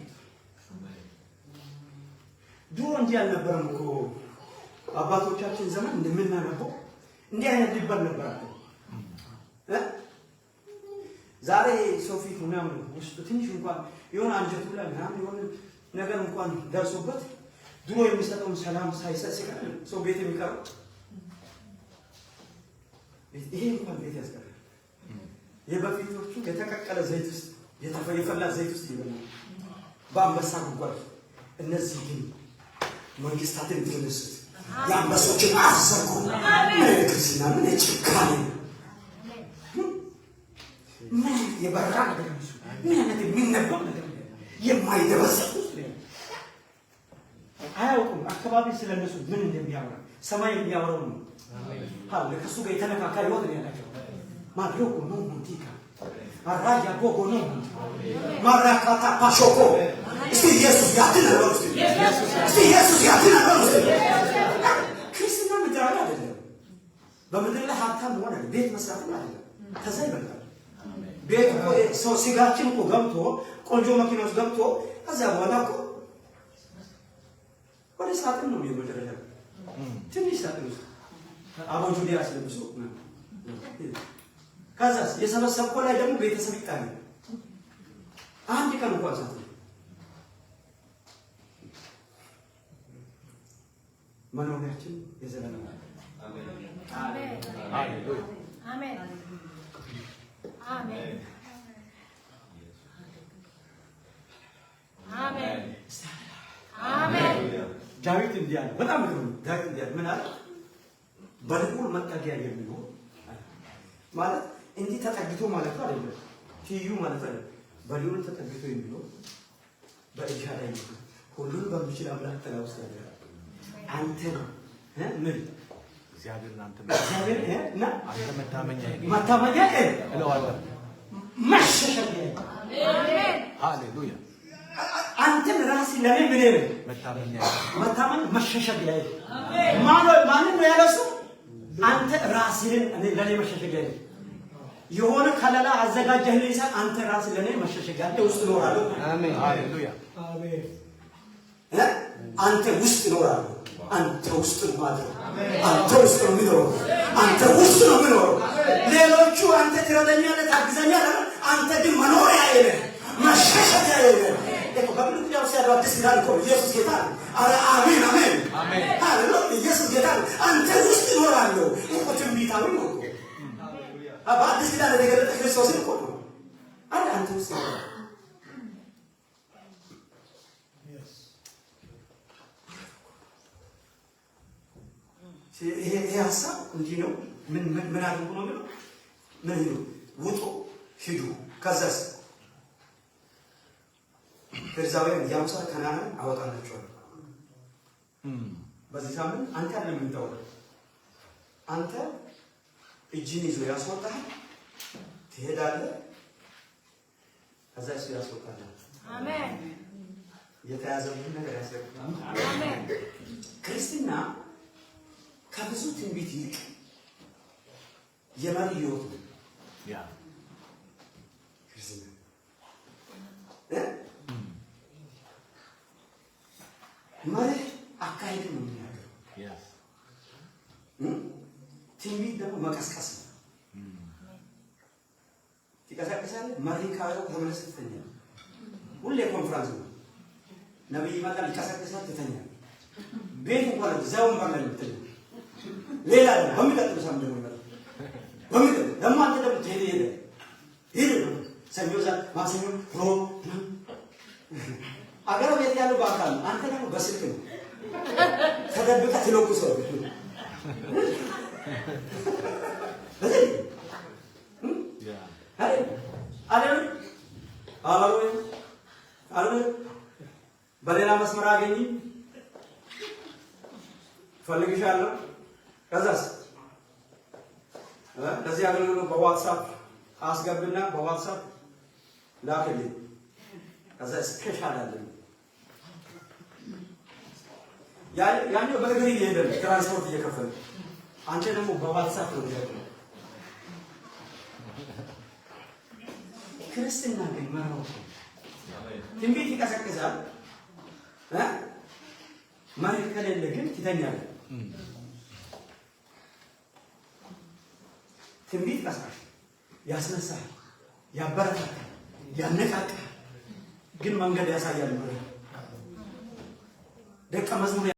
ድሮ እንዲህ አልነበረም እኮ አባቶቻችን ዘመን እንደምናነበው እንዲህ አይነት ሊባል ነበራቸው። ዛሬ ሰው ፊት ምናምን ውስጥ ትንሽ እንኳን የሆነ አንጀቱ ላይ ምናምን የሆነ ነገር እንኳን ደርሶበት ድሮ የሚሰጠውን ሰላም ሳይሰጥ ሲቀር ሰው ቤት የሚቀረው ይሄ እንኳን ቤት ያስቀራል። የበፊቶቹ የተቀቀለ ዘይት ውስጥ የፈላ ዘይት ውስጥ ይበላል በአንበሳ ጉድጓድ። እነዚህ ግን መንግስታትን ትንስት የአንበሶችን አፍ ዘጉ። ምን ክርስትና ምን ጭካኔ ምን የበራ ነገር ነው። ምን አይነት የሚነበብ ነገር የማይደበሰብ አያውቁም። አካባቢ ስለነሱ ምን እንደሚያወራ ሰማይ የሚያወራው ነው። አለ ከሱ ጋር የተነካካ ህይወት ነው ያላቸው። ማድረጉ ነው ሙቲካ አራያ ጎጎ ነው ማራካታ ፓሾኮ እስቲ ኢየሱስ ያድናል። እስቲ ኢየሱስ ያድናል። ክርስትና ምድራዊ አይደለም። በምድር ላይ ሀብታም ሆነ ቤት መስራት አይደለም። ከዛ ይበልጣል። ቤት ሰው ሲጋችን እኮ ገብቶ ቆንጆ መኪና ውስጥ ገብቶ ከዛ በኋላ እኮ ወደ ሳጥን ነው የሚወደረው። ትንሽ ሳጥን ውስጥ አቦጁዲ ያስለብሱ ከዛ የሰበሰብከው ላይ ደግሞ ቤተሰብ ይጣል። አንድ ቀን እንኳን ሳጥን መኖሪያችን የዘላለም አሜን አሜን ሃሌሉያ አሜን አሜን አሜን አሜን። ዳዊት እንዲህ አለ። በጣም ነው ዳዊት እንዲህ አለ። ምን አለ? በልዑል መጠጊያ የሚሆን ማለት እንዲህ ተጠግቶ ማለት አይደለም። ትዩ ማለት አይደለም። በልዑል ተጠግቶ የሚሆን በኤልሻዳይ ሁሉን በሚችል አምላክ ጥላ ውስጥ ያለ አንተ ነው። ምን እግዚአብሔር አንተ መታመኛ እለዋለሁ መሸሸጊያ አሜን ሃሌሉያ። አንተን ራስህ ለኔ ምን ነው መታመን መሸሸጊያ አሜን። ማን ነው ያለሱ? አንተ ራስህን ለኔ መሸሸጊያ የሆነ ከለላ አዘጋጀህልኝ ሰ አንተ ራስህ ለኔ መሸሸጊያ ውስጥ እኖራለሁ። አሜን ሃሌሉያ አሜን። አንተ ውስጥ እኖራለሁ። አንተ ውስጥ ማለት አንተ ውስጥ ነው የሚኖረው። አንተ ውስጥ ነው የሚኖረው። ሌሎቹ አንተ ትረዳኛለህ፣ ታግዛኛለህ። አንተ ግን መኖሪያ አይደለም፣ መሸሸጊያ አይደለም። እኮ በብሉይ ኪዳን ውስጥ ያለው አዲስ ኪዳን እኮ ኢየሱስ ጌታ ነው። አረ አሜን አሜን አሜን ሃሌሉያ። ኢየሱስ ጌታ ነው። አንተ ውስጥ እኖራለሁ እኮ ትንቢታዊ ነው እኮ። በአዲስ ኪዳን የተገለጠ ክርስቶስ እኮ ነው። አረ አንተ ውስጥ ነው። ይሄ ሀሳብ እንዲህ ነው። ምን አድርጉ ነው የሚለው? ምን ነው? ውጡ፣ ሂዱ። ከዛስ ፈሪሳውያን ያምሳ ከነዓንን አወጣላችኋለሁ። በዚህ ሳምንት አንተ አይደለም የምታወጣው። አንተ እጅን ይዞ ያስወጣሃል፣ ትሄዳለህ። ከዛ እሱ ያስወጣል። አሜን። የተያዘብን ነገር ያስወጣል። አሜን። ክርስትና ከብዙ ትንቢት ይልቅ የመሪ ህይወት ነው። ያ ክርስትና መርህ አካሄድ ነው የሚያገር Yes. ትንቢት ደግሞ መቀስቀስ ነው። ትቀሰቅሳለህ። መርህ ካለው ተመለስ ትተኛለህ። ሁሌ ኮንፈረንስ ነው። ነብይ ይመጣል ይቀሰቅሳል፣ ትተኛለህ። ቤት እንኳን እዛው ወንበር ላይ የምትተኛው ሌላ ነው። በሚቀጥለው ሳምንት ደግሞ ይመጣል። በሚቀጥለው ደግሞ አንተ ደግሞ ትሄዳለህ። ሰኞ ማክሰኞ ሮብ አገር ቤት ያለው በአካል ነው። አንተ ደግሞ በስልክ ነው ተደብቀህ ትለቁሰው። በሌላ መስመር አገኝ ፈልግሻለሁ። ከዛስ ለዚህ አገልግሎት በዋትስአፕ አስገብና በዋትስአፕ ላክልኝ። ከዛ ስፔሻል አለኝ ያኛው በእግር እየሄደ ትራንስፖርት እየከፈለ አንተ ደግሞ በዋትስአፕ ነው ያለው። ክርስትና ግን መራው ትንቢት ይቀሰቅሳል። መሬት ከሌለ ግን ትተኛለህ። ትንቢት ቀስቃሽ ያስነሳል፣ ያበረታታል፣ ያነቃቃል፣ ግን መንገድ ያሳያል። ደቀ መዝሙር